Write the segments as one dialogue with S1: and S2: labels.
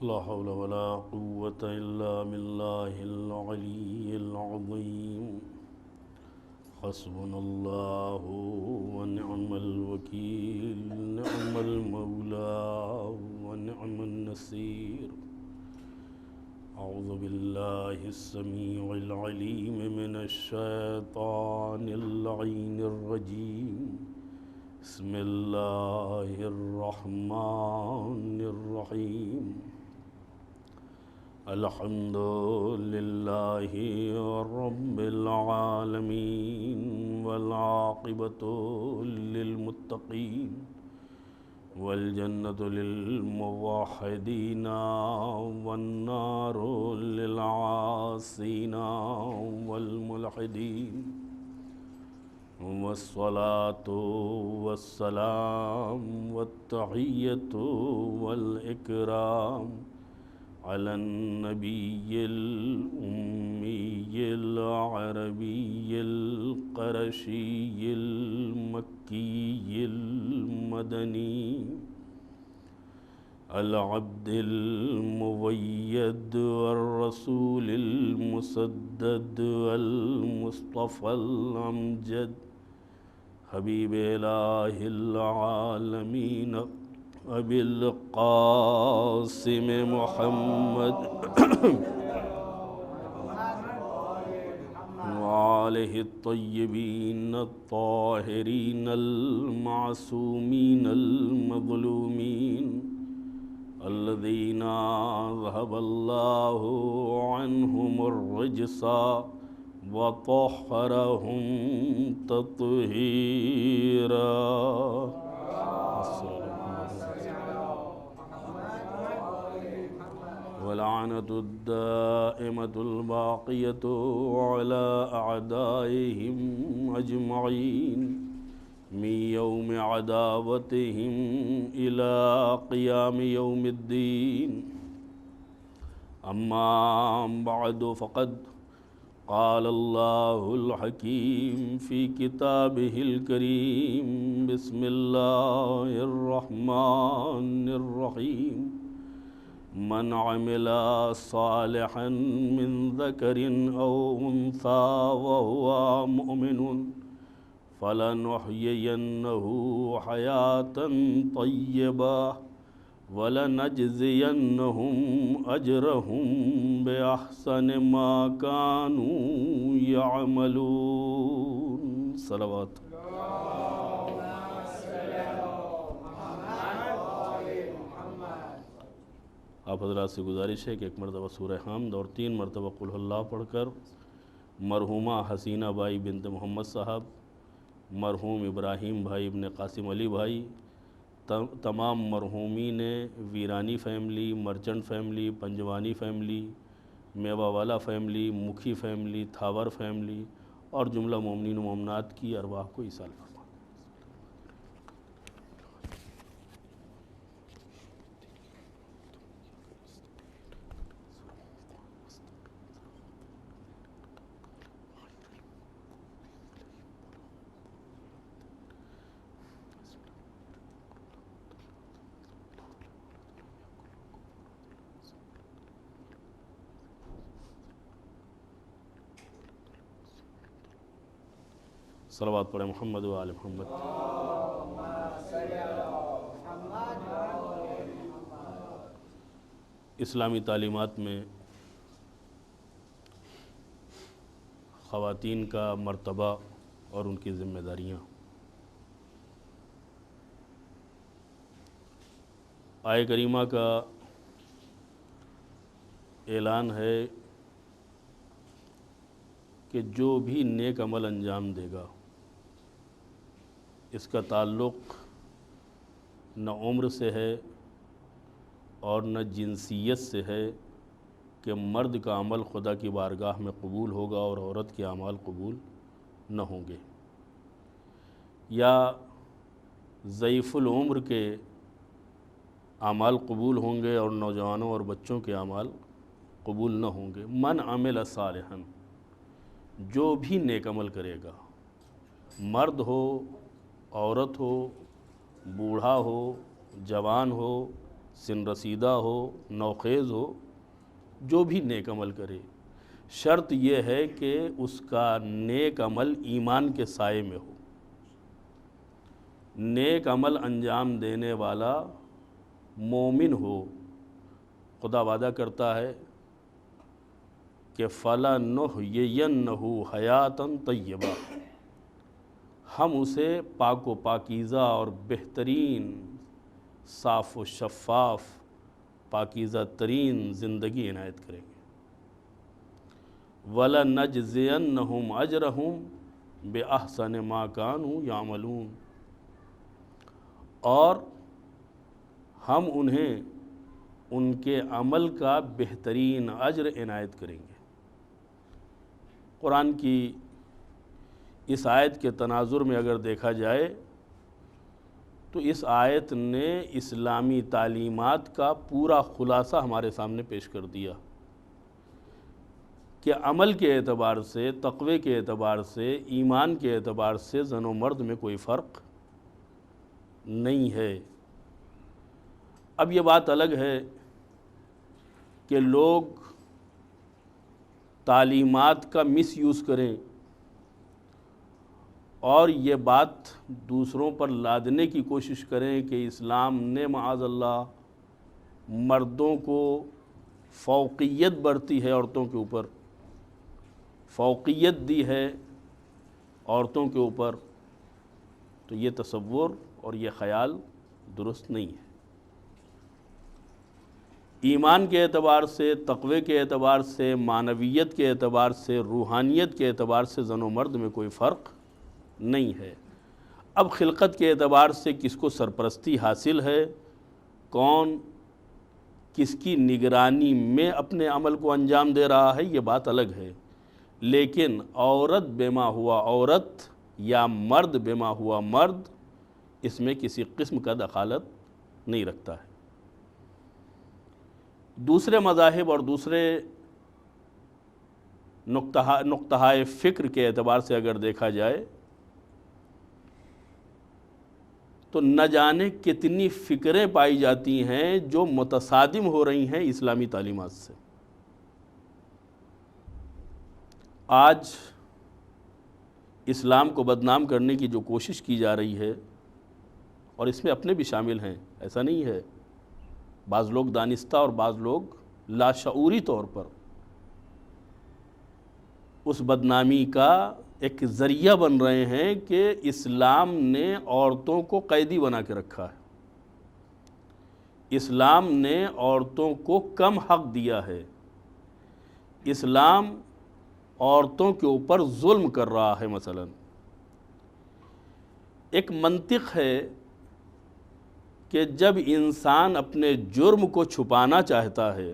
S1: لا حول ولا قوة إلا بالله العلي العظيم حسبنا الله ونعم الوكيل نعم المولى ونعم النصير أعوذ بالله السميع العليم من الشيطان اللعين الرجيم بسم الله الرحمن الرحيم الحمد لله رب العالمين والعاقبة للمتقين والجنة للموحدين والنار للعاصين والملحدين والصلاة والسلام والتحية والإكرام على النبي الأمي العربي القرشي المكي المدني العبد المؤيد والرسول المسدد المصطفى الأمجد حبيب إله العالمين أبي القاسم محمد وآله الطيبين الطاهرين المعصومين المظلومين الذين ذهب الله عنهم الرجس وطهرهم تطهيرا ولعنة الدائمة الباقية على أعدائهم أجمعين من يوم عداوتهم إلى قيام يوم الدين أما بعد فقد قال الله الحكيم في كتابه الكريم بسم الله الرحمن الرحيم من عمل صالحا من ذكر أو أنثى وهو مؤمن فلنحيينه حياة طيبة ولنجزينهم أجرهم بأحسن ما كانوا يعملون صلوات آپ حضرات سے گزارش ہے کہ ایک مرتبہ سورہ حمد اور 3 مرتبہ قل اللہ پڑھ کر مرحومہ حسینہ بائی بنت محمد صاحب، مرحوم ابراہیم بھائی ابن قاسم علی بھائی، تمام مرحومین ویرانی فیملی، مرچنٹ فیملی، پنجوانی فیملی، میوہ والا فیملی، مکھی فیملی، تھاور فیملی اور جملہ مومنین و مومنات کی ارواح کو ایصال فرما۔ صلوات پڑھیں محمد و آل محمد۔ اسلامی تعلیمات میں خواتین کا مرتبہ اور ان کی ذمہ داریاں، آیہ کریمہ کا اعلان ہے کہ جو بھی نیک عمل انجام دے گا اس کا تعلق نہ عمر سے ہے اور نہ جنسیت سے ہے کہ مرد کا عمل خدا کی بارگاہ میں قبول ہوگا اور عورت کے اعمال قبول نہ ہوں گے، یا ضعیف العمر کے اعمال قبول ہوں گے اور نوجوانوں اور بچوں کے اعمال قبول نہ ہوں گے۔ من عمل صالحا، جو بھی نیک عمل کرے گا، مرد ہو، عورت ہو، بوڑھا ہو، جوان ہو، سن رسیدہ ہو، نوخیز ہو، جو بھی نیک عمل کرے، شرط یہ ہے کہ اس کا نیک عمل ایمان کے سائے میں ہو۔ نیک عمل انجام دینے والا مومن ہو۔ خدا وعدہ کرتا ہے کہ فَلَنُحْيِيَنَّهُ حَيَاتًا طَيِّبَةً، ہم اسے پاک و پاکیزہ اور بہترین، صاف و شفاف، پاکیزہ ترین زندگی عنایت کریں گے۔ وَلَنَجْزِيَنَّهُمْ أَجْرَهُمْ بِأَحْسَنِ مَا كَانُوا يَعْمَلُونَ، اور ہم انہیں ان کے عمل کا بہترین اجر عنایت کریں گے۔ قرآن کی اس آیت کے تناظر میں اگر دیکھا جائے تو اس آیت نے اسلامی تعلیمات کا پورا خلاصہ ہمارے سامنے پیش کر دیا کہ عمل کے اعتبار سے، تقوی کے اعتبار سے، ایمان کے اعتبار سے زن و مرد میں کوئی فرق نہیں ہے۔ اب یہ بات الگ ہے کہ لوگ تعلیمات کا مس یوز کریں اور یہ بات دوسروں پر لادنے کی کوشش کریں کہ اسلام نے معاذ اللہ مردوں کو فوقیت برتی ہے، عورتوں کے اوپر فوقیت دی ہے عورتوں کے اوپر، تو یہ تصور اور یہ خیال درست نہیں ہے۔ ایمان کے اعتبار سے، تقوی کے اعتبار سے، معنویت کے اعتبار سے، روحانیت کے اعتبار سے زن و مرد میں کوئی فرق نہیں ہے۔ اب خلقت کے اعتبار سے کس کو سرپرستی حاصل ہے، کون کس کی نگرانی میں اپنے عمل کو انجام دے رہا ہے، یہ بات الگ ہے، لیکن عورت بما ہوا عورت یا مرد بما ہوا مرد اس میں کسی قسم کا دخالت نہیں رکھتا ہے۔ دوسرے مذاہب اور دوسرے نقطہ فکر کے اعتبار سے اگر دیکھا جائے تو نہ جانے کتنی فکریں پائی جاتی ہیں جو متصادم ہو رہی ہیں اسلامی تعلیمات سے۔ آج اسلام کو بدنام کرنے کی جو کوشش کی جا رہی ہے، اور اس میں اپنے بھی شامل ہیں، ایسا نہیں ہے، بعض لوگ دانستہ اور بعض لوگ لاشعوری طور پر اس بدنامی کا ایک ذریعہ بن رہے ہیں کہ اسلام نے عورتوں کو قیدی بنا کے رکھا ہے، اسلام نے عورتوں کو کم حق دیا ہے، اسلام عورتوں کے اوپر ظلم کر رہا ہے۔ مثلا ایک منطق ہے کہ جب انسان اپنے جرم کو چھپانا چاہتا ہے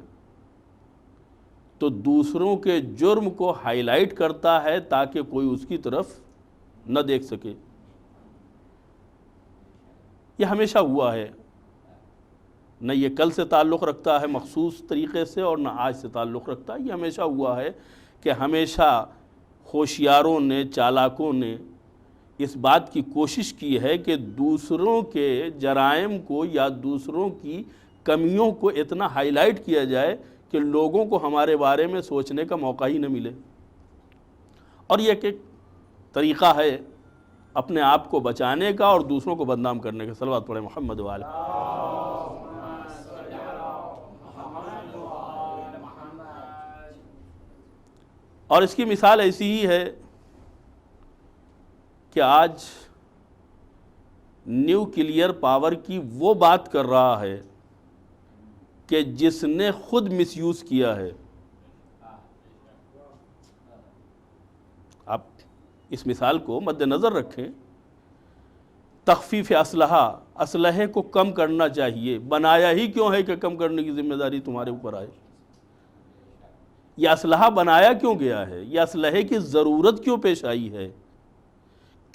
S1: تو دوسروں کے جرم کو ہائی لائٹ کرتا ہے تاکہ کوئی اس کی طرف نہ دیکھ سکے۔ یہ ہمیشہ ہوا ہے، نہ یہ کل سے تعلق رکھتا ہے مخصوص طریقے سے اور نہ آج سے تعلق رکھتا ہے، یہ ہمیشہ ہوا ہے کہ ہمیشہ ہوشیاروں نے، چالاکوں نے اس بات کی کوشش کی ہے کہ دوسروں کے جرائم کو یا دوسروں کی کمیوں کو اتنا ہائی لائٹ کیا جائے کہ لوگوں کو ہمارے بارے میں سوچنے کا موقع ہی نہ ملے۔ اور یہ ایک طریقہ ہے اپنے آپ کو بچانے کا اور دوسروں کو بدنام کرنے کا۔ صلوات پڑھیں محمد وآلہ۔ اور اس کی مثال ایسی ہی ہے کہ آج نیوکلیئر پاور کی وہ بات کر رہا ہے کہ جس نے خود مس یوز کیا ہے۔ آپ اس مثال کو مد نظر رکھیں، تخفیف اسلحے کو کم کرنا چاہیے، بنایا ہی کیوں ہے کہ کم کرنے کی ذمہ داری تمہارے اوپر آئے؟ یہ اسلحہ بنایا کیوں گیا ہے؟ یہ اسلحے کی ضرورت کیوں پیش آئی ہے؟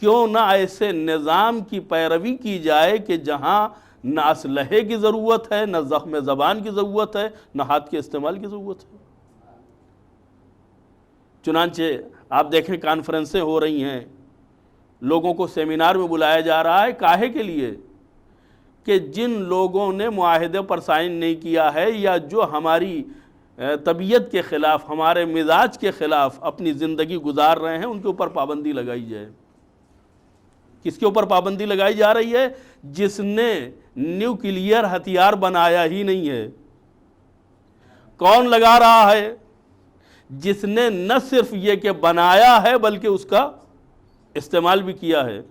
S1: کیوں نہ ایسے نظام کی پیروی کی جائے کہ جہاں نہ اسلحے کی ضرورت ہے، نہ زخم زبان کی ضرورت ہے، نہ ہاتھ کے استعمال کی ضرورت ہے۔ چنانچہ آپ دیکھیں کانفرنسیں ہو رہی ہیں، لوگوں کو سیمینار میں بلایا جا رہا ہے، کاہے کے لیے؟ کہ جن لوگوں نے معاہدے پر سائن نہیں کیا ہے یا جو ہماری طبیعت کے خلاف، ہمارے مزاج کے خلاف اپنی زندگی گزار رہے ہیں، ان کے اوپر پابندی لگائی جائے۔ کس کے اوپر پابندی لگائی جا رہی ہے؟ جس نے نیوکلیئر ہتھیار بنایا ہی نہیں ہے۔ کون لگا رہا ہے؟ جس نے نہ صرف یہ کہ بنایا ہے بلکہ اس کا استعمال بھی کیا ہے۔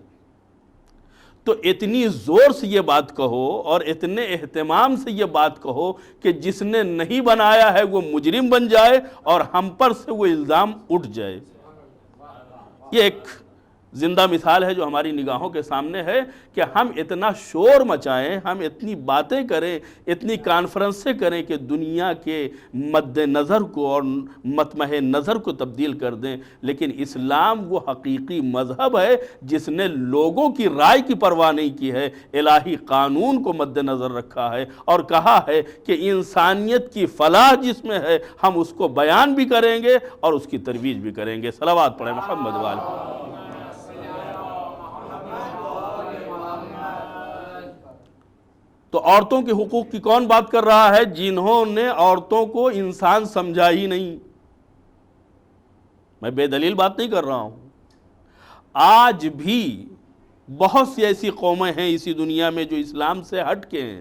S1: تو اتنی زور سے یہ بات کہو اور اتنے اہتمام سے یہ بات کہو کہ جس نے نہیں بنایا ہے وہ مجرم بن جائے اور ہم پر سے وہ الزام اٹھ جائے۔ یہ ایک زندہ مثال ہے جو ہماری نگاہوں کے سامنے ہے کہ ہم اتنا شور مچائیں، ہم اتنی باتیں کریں، اتنی کانفرنسیں کریں کہ دنیا کے مد نظر کو اور مطمع نظر کو تبدیل کر دیں، لیکن اسلام وہ حقیقی مذہب ہے جس نے لوگوں کی رائے کی پرواہ نہیں کی ہے، الہی قانون کو مد نظر رکھا ہے اور کہا ہے کہ انسانیت کی فلاح جس میں ہے ہم اس کو بیان بھی کریں گے اور اس کی ترویج بھی کریں گے۔ صلوات پڑھیں محمد والے۔ تو عورتوں کے حقوق کی کون بات کر رہا ہے؟ جنہوں نے عورتوں کو انسان سمجھا ہی نہیں۔ میں بے دلیل بات نہیں کر رہا ہوں۔ آج بھی بہت سی ایسی قومیں ہیں اسی دنیا میں جو اسلام سے ہٹ کے ہیں،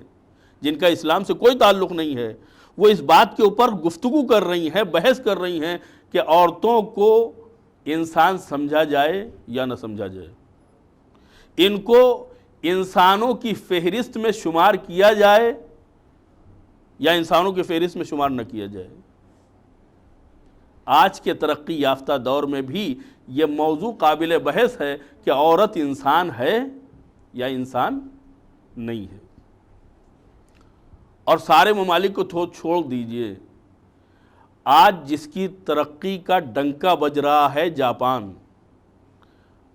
S1: جن کا اسلام سے کوئی تعلق نہیں ہے، وہ اس بات کے اوپر گفتگو کر رہی ہیں، بحث کر رہی ہیں کہ عورتوں کو انسان سمجھا جائے یا نہ سمجھا جائے، ان کو انسانوں کی فہرست میں شمار کیا جائے یا انسانوں کی فہرست میں شمار نہ کیا جائے۔ آج کے ترقی یافتہ دور میں بھی یہ موضوع قابل بحث ہے کہ عورت انسان ہے یا انسان نہیں ہے۔ اور سارے ممالک کو چھوڑ دیجئے، آج جس کی ترقی کا ڈنکا بج رہا ہے جاپان،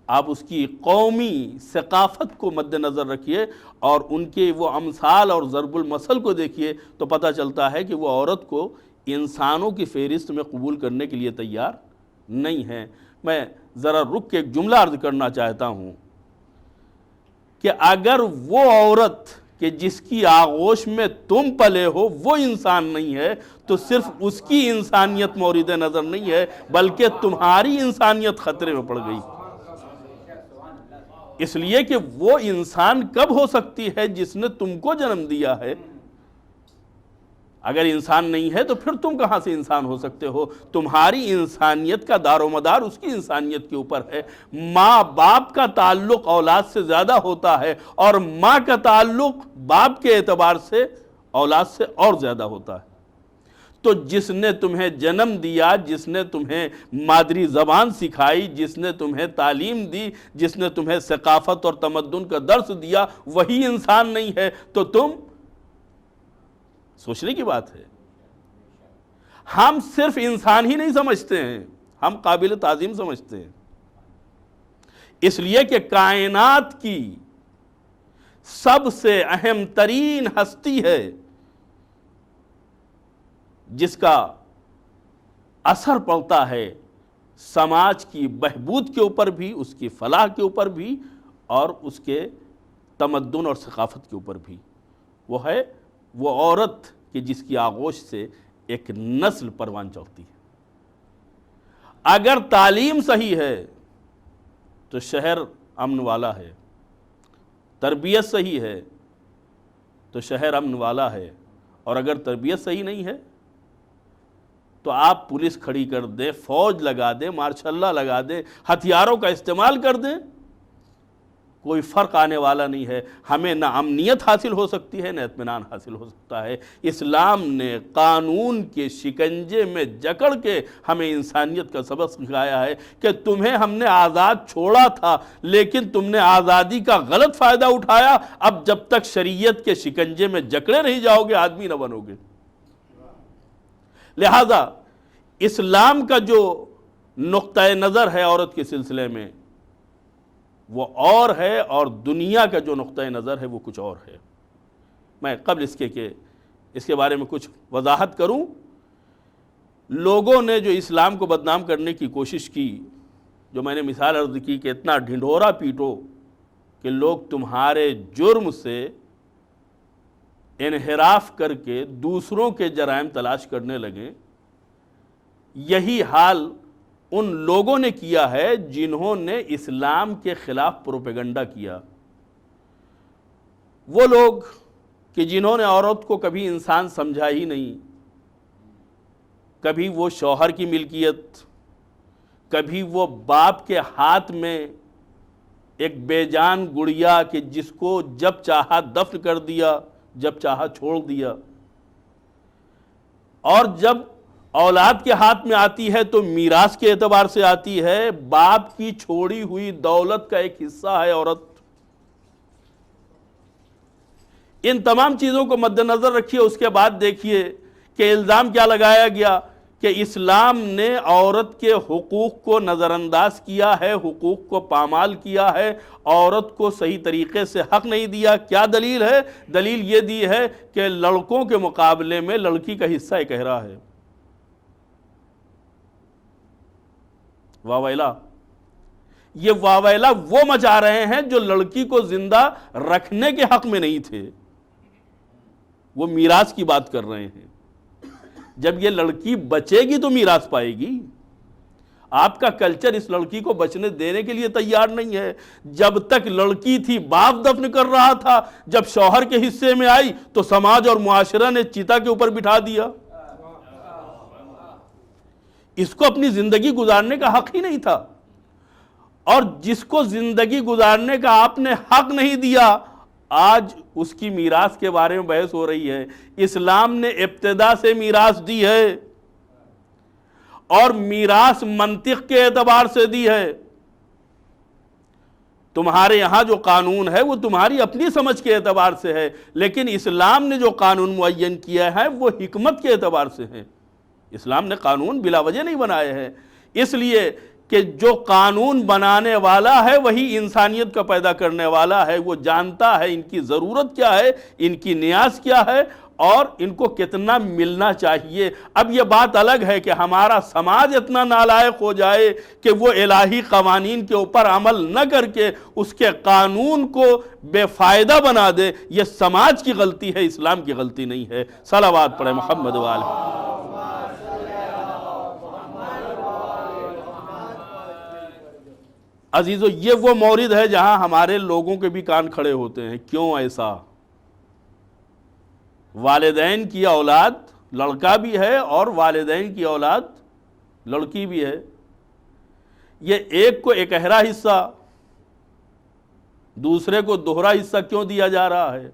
S1: آپ اس کی قومی ثقافت کو مد نظر رکھیے اور ان کے وہ امثال اور ضرب المثل کو دیکھیے تو پتہ چلتا ہے کہ وہ عورت کو انسانوں کی فہرست میں قبول کرنے کے لیے تیار نہیں ہے۔ میں ذرا رک کے ایک جملہ عرض کرنا چاہتا ہوں کہ اگر وہ عورت کہ جس کی آغوش میں تم پلے ہو وہ انسان نہیں ہے تو صرف اس کی انسانیت مورد نظر نہیں ہے بلکہ تمہاری انسانیت خطرے میں پڑ گئی۔ اس لیے کہ وہ انسان کب ہو سکتی ہے جس نے تم کو جنم دیا ہے۔ اگر انسان نہیں ہے تو پھر تم کہاں سے انسان ہو سکتے ہو؟ تمہاری انسانیت کا دار و مدار اس کی انسانیت کے اوپر ہے۔ ماں باپ کا تعلق اولاد سے زیادہ ہوتا ہے اور ماں کا تعلق باپ کے اعتبار سے اولاد سے اور زیادہ ہوتا ہے۔ تو جس نے تمہیں جنم دیا، جس نے تمہیں مادری زبان سکھائی، جس نے تمہیں تعلیم دی، جس نے تمہیں ثقافت اور تمدن کا درس دیا، وہی انسان نہیں ہے تو تم سوچنے کی بات ہے۔ ہم صرف انسان ہی نہیں سمجھتے ہیں، ہم قابل تعظیم سمجھتے ہیں، اس لیے کہ کائنات کی سب سے اہم ترین ہستی ہے جس کا اثر پڑتا ہے سماج کی بہبود کے اوپر بھی، اس کی فلاح کے اوپر بھی اور اس کے تمدن اور ثقافت کے اوپر بھی، وہ ہے وہ عورت کہ جس کی آغوش سے ایک نسل پروان چڑھتی ہے۔ اگر تعلیم صحیح ہے تو شہر امن والا ہے، تربیت صحیح ہے تو شہر امن والا ہے، اور اگر تربیت صحیح نہیں ہے تو آپ پولیس کھڑی کر دیں، فوج لگا دیں، مارشاء اللہ لگا دیں، ہتھیاروں کا استعمال کر دیں، کوئی فرق آنے والا نہیں ہے۔ ہمیں نہ امنیت حاصل ہو سکتی ہے نہ اطمینان حاصل ہو سکتا ہے۔ اسلام نے قانون کے شکنجے میں جکڑ کے ہمیں انسانیت کا سبق سکھایا ہے کہ تمہیں ہم نے آزاد چھوڑا تھا لیکن تم نے آزادی کا غلط فائدہ اٹھایا، اب جب تک شریعت کے شکنجے میں جکڑے نہیں جاؤ گے آدمی نہ بنو گے۔ لہذا اسلام کا جو نقطۂ نظر ہے عورت کے سلسلے میں وہ اور ہے، اور دنیا کا جو نقطۂ نظر ہے وہ کچھ اور ہے۔ میں قبل اس کے کہ اس کے بارے میں کچھ وضاحت کروں، لوگوں نے جو اسلام کو بدنام کرنے کی کوشش کی، جو میں نے مثال عرض کی کہ اتنا ڈھنڈورا پیٹو کہ لوگ تمہارے جرم سے انحراف کر کے دوسروں کے جرائم تلاش کرنے لگیں۔ یہی حال ان لوگوں نے کیا ہے جنہوں نے اسلام کے خلاف پروپیگنڈا کیا۔ وہ لوگ کہ جنہوں نے عورت کو کبھی انسان سمجھا ہی نہیں، کبھی وہ شوہر کی ملکیت، کبھی وہ باپ کے ہاتھ میں ایک بے جان گڑیا کہ جس کو جب چاہا دفن کر دیا، جب چاہا چھوڑ دیا، اور جب اولاد کے ہاتھ میں آتی ہے تو میراث کے اعتبار سے آتی ہے، باپ کی چھوڑی ہوئی دولت کا ایک حصہ ہے عورت۔ ان تمام چیزوں کو مد نظر رکھیے، اس کے بعد دیکھیے کہ الزام کیا لگایا گیا کہ اسلام نے عورت کے حقوق کو نظر انداز کیا ہے، حقوق کو پامال کیا ہے، عورت کو صحیح طریقے سے حق نہیں دیا۔ کیا دلیل ہے؟ دلیل یہ دی ہے کہ لڑکوں کے مقابلے میں لڑکی کا حصہ ایک اہرا ہے۔ واویلا، یہ واویلا وہ مچا رہے ہیں جو لڑکی کو زندہ رکھنے کے حق میں نہیں تھے، وہ میراث کی بات کر رہے ہیں۔ جب یہ لڑکی بچے گی تو میراث پائے گی۔ آپ کا کلچر اس لڑکی کو بچنے دینے کے لیے تیار نہیں ہے۔ جب تک لڑکی تھی باپ دفن کر رہا تھا، جب شوہر کے حصے میں آئی تو سماج اور معاشرہ نے چتا کے اوپر بٹھا دیا۔ اس کو اپنی زندگی گزارنے کا حق ہی نہیں تھا، اور جس کو زندگی گزارنے کا آپ نے حق نہیں دیا، آج اس کی میراث کے بارے میں بحث ہو رہی ہے۔ اسلام نے ابتدا سے میراث دی ہے، اور میراث منطق کے اعتبار سے دی ہے۔ تمہارے یہاں جو قانون ہے وہ تمہاری اپنی سمجھ کے اعتبار سے ہے، لیکن اسلام نے جو قانون معین کیا ہے وہ حکمت کے اعتبار سے ہے۔ اسلام نے قانون بلا وجہ نہیں بنائے ہیں، اس لیے کہ جو قانون بنانے والا ہے وہی انسانیت کا پیدا کرنے والا ہے۔ وہ جانتا ہے ان کی ضرورت کیا ہے، ان کی نیاز کیا ہے، اور ان کو کتنا ملنا چاہیے۔ اب یہ بات الگ ہے کہ ہمارا سماج اتنا نالائق ہو جائے کہ وہ الہی قوانین کے اوپر عمل نہ کر کے اس کے قانون کو بے فائدہ بنا دے۔ یہ سماج کی غلطی ہے، اسلام کی غلطی نہیں ہے۔ صلوات پڑھیں محمد والہ۔ عزیزو، یہ وہ مورد ہے جہاں ہمارے لوگوں کے بھی کان کھڑے ہوتے ہیں۔ کیوں ایسا؟ والدین کی اولاد لڑکا بھی ہے اور والدین کی اولاد لڑکی بھی ہے۔ یہ ایک کو ایک اہرا حصہ، دوسرے کو دوہرا حصہ کیوں دیا جا رہا ہے؟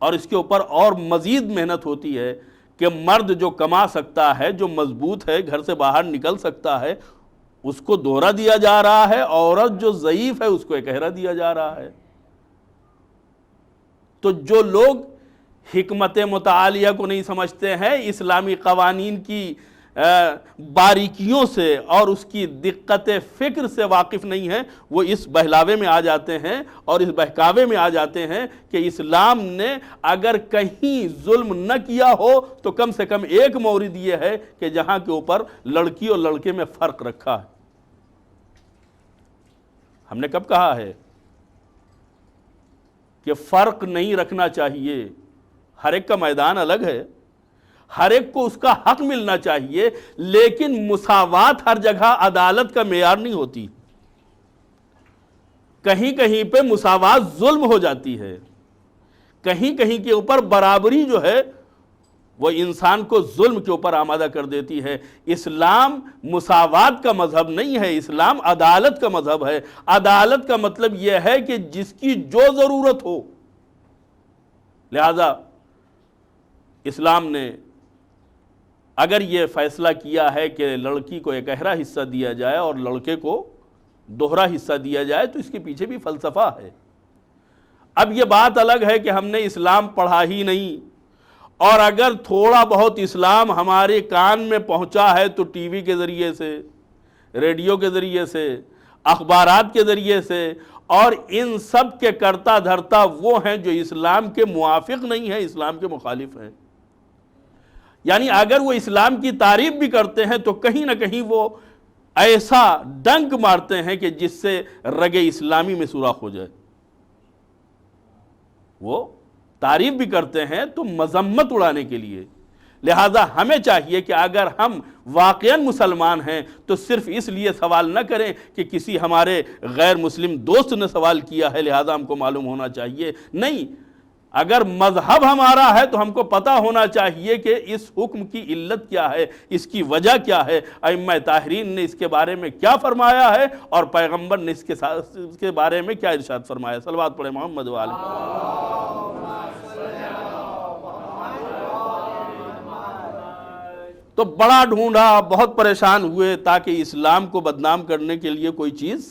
S1: اور اس کے اوپر اور مزید محنت ہوتی ہے کہ مرد جو کما سکتا ہے، جو مضبوط ہے، گھر سے باہر نکل سکتا ہے، اس کو دوہرا دیا جا رہا ہے، عورت جو ضعیف ہے اس کو ایک اہرا دیا جا رہا ہے۔ تو جو لوگ حکمت متعالیہ کو نہیں سمجھتے ہیں، اسلامی قوانین کی باریکیوں سے اور اس کی دقت فکر سے واقف نہیں ہیں، وہ اس بہلاوے میں آ جاتے ہیں اور اس بہکاوے میں آ جاتے ہیں کہ اسلام نے اگر کہیں ظلم نہ کیا ہو تو کم سے کم ایک مورد یہ ہے کہ جہاں کے اوپر لڑکی اور لڑکے میں فرق رکھا ہے۔ ہم نے کب کہا ہے کہ فرق نہیں رکھنا چاہیے؟ ہر ایک کا میدان الگ ہے، ہر ایک کو اس کا حق ملنا چاہیے، لیکن مساوات ہر جگہ عدالت کا معیار نہیں ہوتی۔ کہیں کہیں پہ مساوات ظلم ہو جاتی ہے، کہیں کہیں کے اوپر برابری جو ہے وہ انسان کو ظلم کے اوپر آمادہ کر دیتی ہے۔ اسلام مساوات کا مذہب نہیں ہے، اسلام عدالت کا مذہب ہے۔ عدالت کا مطلب یہ ہے کہ جس کی جو ضرورت ہو، لہذا اسلام نے اگر یہ فیصلہ کیا ہے کہ لڑکی کو ایک اہرا حصہ دیا جائے اور لڑکے کو دوہرا حصہ دیا جائے تو اس کے پیچھے بھی فلسفہ ہے۔ اب یہ بات الگ ہے کہ ہم نے اسلام پڑھا ہی نہیں، اور اگر تھوڑا بہت اسلام ہمارے کان میں پہنچا ہے تو ٹی وی کے ذریعے سے، ریڈیو کے ذریعے سے، اخبارات کے ذریعے سے، اور ان سب کے کرتا دھرتا وہ ہیں جو اسلام کے موافق نہیں ہیں، اسلام کے مخالف ہیں۔ یعنی اگر وہ اسلام کی تعریف بھی کرتے ہیں تو کہیں نہ کہیں وہ ایسا ڈنک مارتے ہیں کہ جس سے رگ اسلامی میں سوراخ ہو جائے۔ وہ تعریف بھی کرتے ہیں تو مذمت اڑانے کے لیے۔ لہٰذا ہمیں چاہیے کہ اگر ہم واقعاً مسلمان ہیں تو صرف اس لیے سوال نہ کریں کہ کسی ہمارے غیر مسلم دوست نے سوال کیا ہے لہٰذا ہم کو معلوم ہونا چاہیے، نہیں، اگر مذہب ہمارا ہے تو ہم کو پتہ ہونا چاہیے کہ اس حکم کی علت کیا ہے، اس کی وجہ کیا ہے، ائمہ طاہرین نے اس کے بارے میں کیا فرمایا ہے اور پیغمبر نے اس کے بارے میں کیا ارشاد فرمایا۔ صلوات پڑھیں محمد و آل محمد۔ تو بڑا ڈھونڈا، بہت پریشان ہوئے تاکہ اسلام کو بدنام کرنے کے لیے کوئی چیز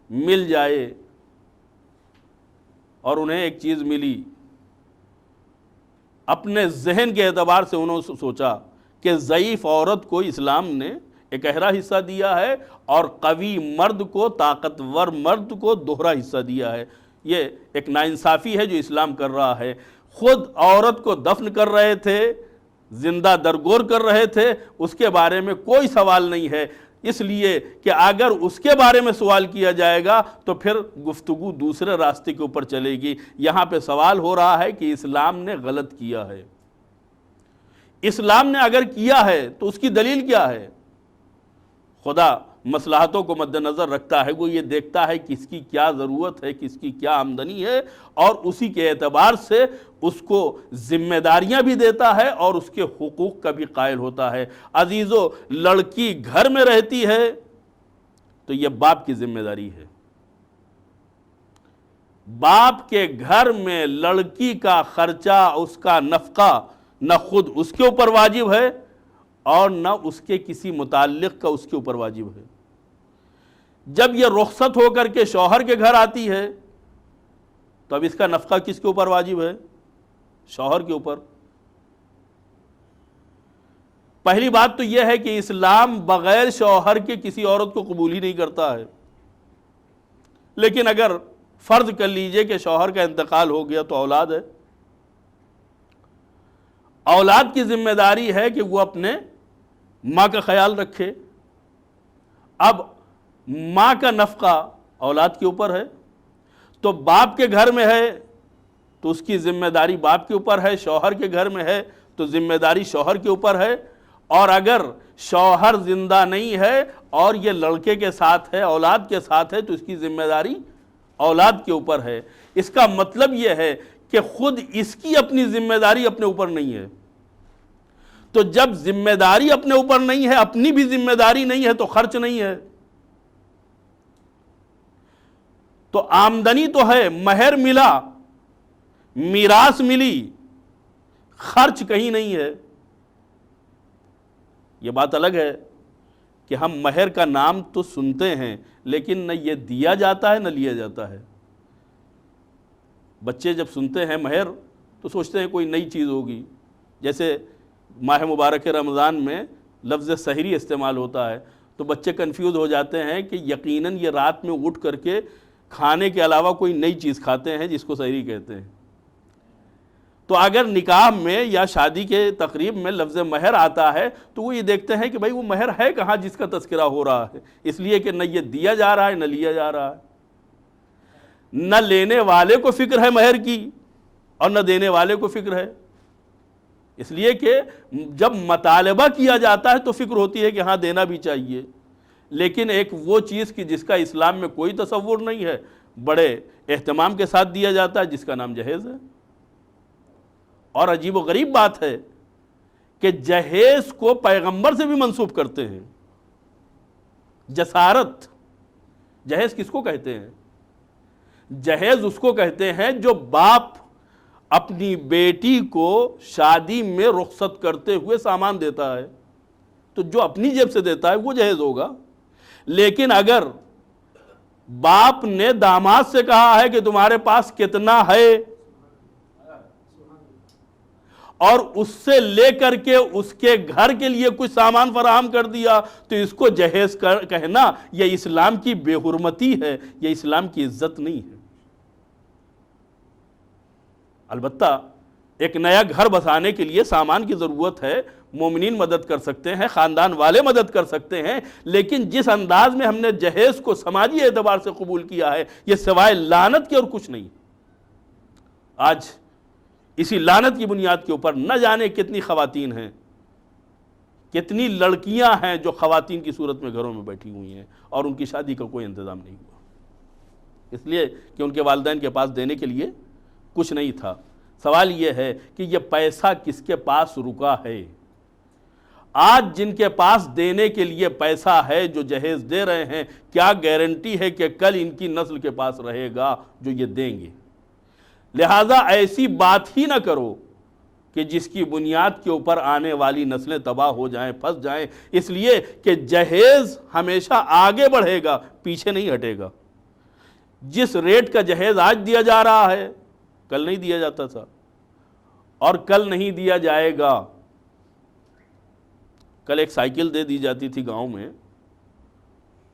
S1: مل جائے، اور انہیں ایک چیز ملی۔ اپنے ذہن کے اعتبار سے انہوں نے سوچا کہ ضعیف عورت کو اسلام نے ایک اہرا حصہ دیا ہے اور قوی مرد کو، طاقتور مرد کو دوہرا حصہ دیا ہے۔ یہ ایک ناانصافی ہے جو اسلام کر رہا ہے۔ خود عورت کو دفن کر رہے تھے، زندہ درگور کر رہے تھے، اس کے بارے میں کوئی سوال نہیں ہے، اس لیے کہ اگر اس کے بارے میں سوال کیا جائے گا تو پھر گفتگو دوسرے راستے کے اوپر چلے گی۔ یہاں پہ سوال ہو رہا ہے کہ اسلام نے غلط کیا ہے۔ اسلام نے اگر کیا ہے تو اس کی دلیل کیا ہے؟ خدا مصلحتوں کو مد نظر رکھتا ہے، وہ یہ دیکھتا ہے کس کی کیا ضرورت ہے، کس کی کیا آمدنی ہے، اور اسی کے اعتبار سے اس کو ذمہ داریاں بھی دیتا ہے اور اس کے حقوق کا بھی قائل ہوتا ہے۔ عزیزو، لڑکی گھر میں رہتی ہے تو یہ باپ کی ذمہ داری ہے۔ باپ کے گھر میں لڑکی کا خرچہ، اس کا نفقہ نہ خود اس کے اوپر واجب ہے اور نہ اس کے کسی متعلق کا اس کے اوپر واجب ہے۔ جب یہ رخصت ہو کر کے شوہر کے گھر آتی ہے تو اب اس کا نفقہ کس کے اوپر واجب ہے؟ شوہر کے اوپر۔ پہلی بات تو یہ ہے کہ اسلام بغیر شوہر کے کسی عورت کو قبول ہی نہیں کرتا ہے، لیکن اگر فرض کر لیجئے کہ شوہر کا انتقال ہو گیا تو اولاد ہے۔ اولاد کی ذمہ داری ہے کہ وہ اپنے ماں کا خیال رکھے۔ اب ماں کا نفقہ اولاد کے اوپر ہے، تو باپ کے گھر میں ہے تو اس کی ذمہ داری باپ کے اوپر ہے، شوہر کے گھر میں ہے تو ذمہ داری شوہر کے اوپر ہے، اور اگر شوہر زندہ نہیں ہے اور یہ لڑکے کے ساتھ ہے، اولاد کے ساتھ ہے، تو اس کی ذمہ داری اولاد کے اوپر ہے۔ اس کا مطلب یہ ہے کہ خود اس کی اپنی ذمہ داری اپنے اوپر نہیں ہے۔ تو جب ذمہ داری اپنے اوپر نہیں ہے، اپنی بھی ذمہ داری نہیں ہے، تو خرچ نہیں ہے۔ تو آمدنی تو ہے، مہر ملا، میراث ملی، خرچ کہیں نہیں ہے۔ یہ بات الگ ہے کہ ہم مہر کا نام تو سنتے ہیں لیکن نہ یہ دیا جاتا ہے نہ لیا جاتا ہے۔ بچے جب سنتے ہیں مہر تو سوچتے ہیں کوئی نئی چیز ہوگی، جیسے ماہ مبارک رمضان میں لفظ سحری استعمال ہوتا ہے تو بچے کنفیوز ہو جاتے ہیں کہ یقیناً یہ رات میں اٹھ کر کے کھانے کے علاوہ کوئی نئی چیز کھاتے ہیں جس کو سحری کہتے ہیں۔ تو اگر نکاح میں یا شادی کے تقریب میں لفظ مہر آتا ہے تو وہ یہ دیکھتے ہیں کہ بھائی وہ مہر ہے کہاں جس کا تذکرہ ہو رہا ہے، اس لیے کہ نہ یہ دیا جا رہا ہے نہ لیا جا رہا ہے۔ نہ لینے والے کو فکر ہے مہر کی اور نہ دینے والے کو فکر ہے، اس لیے کہ جب مطالبہ کیا جاتا ہے تو فکر ہوتی ہے کہ ہاں دینا بھی چاہیے، لیکن ایک وہ چیز کی جس کا اسلام میں کوئی تصور نہیں ہے، بڑے اہتمام کے ساتھ دیا جاتا ہے، جس کا نام جہیز ہے۔ اور عجیب و غریب بات ہے کہ جہیز کو پیغمبر سے بھی منسوب کرتے ہیں۔ جسارت، جہیز کس کو کہتے ہیں؟ جہیز اس کو کہتے ہیں جو باپ اپنی بیٹی کو شادی میں رخصت کرتے ہوئے سامان دیتا ہے، تو جو اپنی جیب سے دیتا ہے وہ جہیز ہوگا۔ لیکن اگر باپ نے داماد سے کہا ہے کہ تمہارے پاس کتنا ہے اور اس سے لے کر کے اس کے گھر کے لیے کچھ سامان فراہم کر دیا تو اس کو جہیز کہنا یہ اسلام کی بے حرمتی ہے، یہ اسلام کی عزت نہیں ہے۔ البتہ ایک نیا گھر بسانے کے لیے سامان کی ضرورت ہے، مومنین مدد کر سکتے ہیں، خاندان والے مدد کر سکتے ہیں، لیکن جس انداز میں ہم نے جہیز کو سماجی اعتبار سے قبول کیا ہے یہ سوائے لعنت کے اور کچھ نہیں۔ آج اسی لعنت کی بنیاد کے اوپر نہ جانے کتنی خواتین ہیں، کتنی لڑکیاں ہیں جو خواتین کی صورت میں گھروں میں بیٹھی ہوئی ہیں اور ان کی شادی کا کوئی انتظام نہیں ہوا، اس لیے کہ ان کے والدین کے پاس دینے کے لیے کچھ نہیں تھا۔ سوال یہ ہے کہ یہ پیسہ کس کے پاس رکا ہے؟ آج جن کے پاس دینے کے لیے پیسہ ہے، جو جہیز دے رہے ہیں، کیا گارنٹی ہے کہ کل ان کی نسل کے پاس رہے گا جو یہ دیں گے؟ لہٰذا ایسی بات ہی نہ کرو کہ جس کی بنیاد کے اوپر آنے والی نسلیں تباہ ہو جائیں، پھنس جائیں، اس لیے کہ جہیز ہمیشہ آگے بڑھے گا، پیچھے نہیں ہٹے گا۔ جس ریٹ کا جہیز آج دیا جا رہا ہے کل نہیں دیا جاتا تھا اور کل نہیں دیا جائے گا۔ کل ایک سائیکل دے دی جاتی تھی گاؤں میں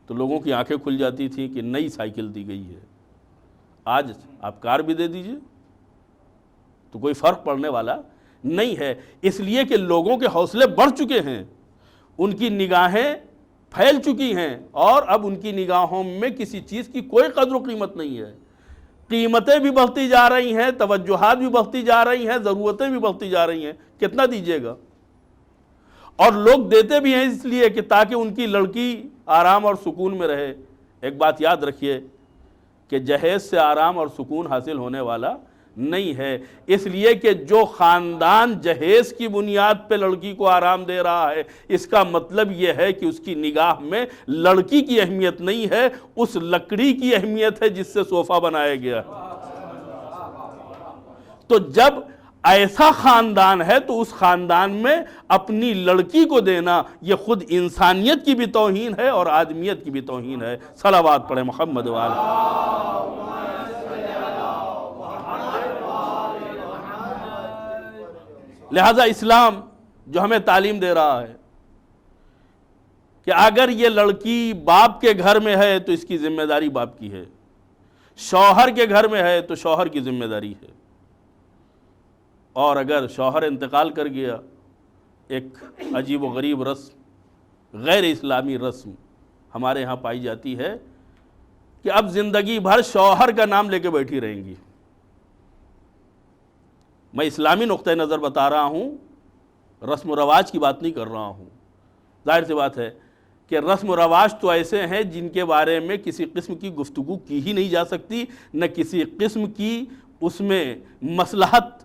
S1: تو لوگوں کی آنکھیں کھل جاتی تھی کہ نئی سائیکل دی گئی ہے، آج آپ کار بھی دے دیجئے تو کوئی فرق پڑنے والا نہیں ہے، اس لیے کہ لوگوں کے حوصلے بڑھ چکے ہیں، ان کی نگاہیں پھیل چکی ہیں اور اب ان کی نگاہوں میں کسی چیز کی کوئی قدر و قیمت نہیں ہے۔ قیمتیں بھی بڑھتی جا رہی ہیں، توجہات بھی بڑھتی جا رہی ہیں، ضرورتیں بھی بڑھتی جا رہی ہیں، کتنا دیجیے گا؟ اور لوگ دیتے بھی ہیں اس لیے کہ تاکہ ان کی لڑکی آرام اور سکون میں رہے۔ ایک بات یاد رکھیے کہ جہیز سے آرام اور سکون حاصل ہونے والا نہیں ہے، اس لیے کہ جو خاندان جہیز کی بنیاد پہ لڑکی کو آرام دے رہا ہے، اس کا مطلب یہ ہے کہ اس کی نگاہ میں لڑکی کی اہمیت نہیں ہے، اس لکڑی کی اہمیت ہے جس سے صوفہ بنایا گیا۔ تو جب ایسا خاندان ہے تو اس خاندان میں اپنی لڑکی کو دینا یہ خود انسانیت کی بھی توہین ہے اور آدمیت کی بھی توہین ہے۔ صلوات پڑھیں محمد وآلہ۔ لہذا اسلام جو ہمیں تعلیم دے رہا ہے کہ اگر یہ لڑکی باپ کے گھر میں ہے تو اس کی ذمہ داری باپ کی ہے، شوہر کے گھر میں ہے تو شوہر کی ذمہ داری ہے، اور اگر شوہر انتقال کر گیا، ایک عجیب و غریب رسم، غیر اسلامی رسم ہمارے ہاں پائی جاتی ہے کہ اب زندگی بھر شوہر کا نام لے کے بیٹھی رہیں گی۔ میں اسلامی نقطہ نظر بتا رہا ہوں، رسم و رواج کی بات نہیں کر رہا ہوں۔ ظاہر سی بات ہے کہ رسم و رواج تو ایسے ہیں جن کے بارے میں کسی قسم کی گفتگو کی ہی نہیں جا سکتی، نہ کسی قسم کی اس میں مصلحت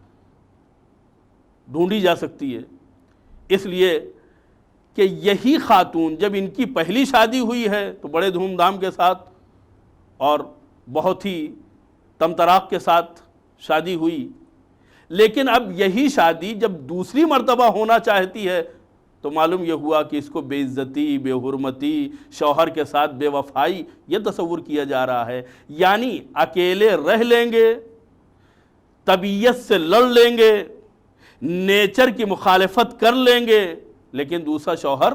S1: ڈھونڈی جا سکتی ہے، اس لیے کہ یہی خاتون جب ان کی پہلی شادی ہوئی ہے تو بڑے دھوم دھام کے ساتھ اور بہت ہی تمطراق کے ساتھ شادی ہوئی، لیکن اب یہی شادی جب دوسری مرتبہ ہونا چاہتی ہے تو معلوم یہ ہوا کہ اس کو بے عزتی، بے حرمتی، شوہر کے ساتھ بے وفائی یہ تصور کیا جا رہا ہے۔ یعنی اکیلے رہ لیں گے، طبیعت سے لڑ لیں گے، نیچر کی مخالفت کر لیں گے، لیکن دوسرا شوہر۔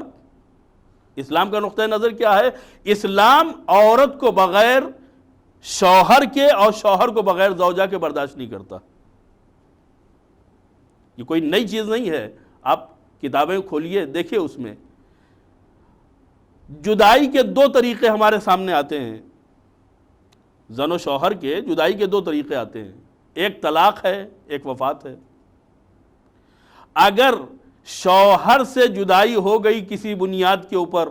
S1: اسلام کا نقطہ نظر کیا ہے؟ اسلام عورت کو بغیر شوہر کے اور شوہر کو بغیر زوجہ کے برداشت نہیں کرتا۔ یہ کوئی نئی چیز نہیں ہے، آپ کتابیں کھولیے دیکھیے، اس میں جدائی کے دو طریقے ہمارے سامنے آتے ہیں، زن و شوہر کے جدائی کے دو طریقے آتے ہیں، ایک طلاق ہے، ایک وفات ہے۔ اگر شوہر سے جدائی ہو گئی کسی بنیاد کے اوپر،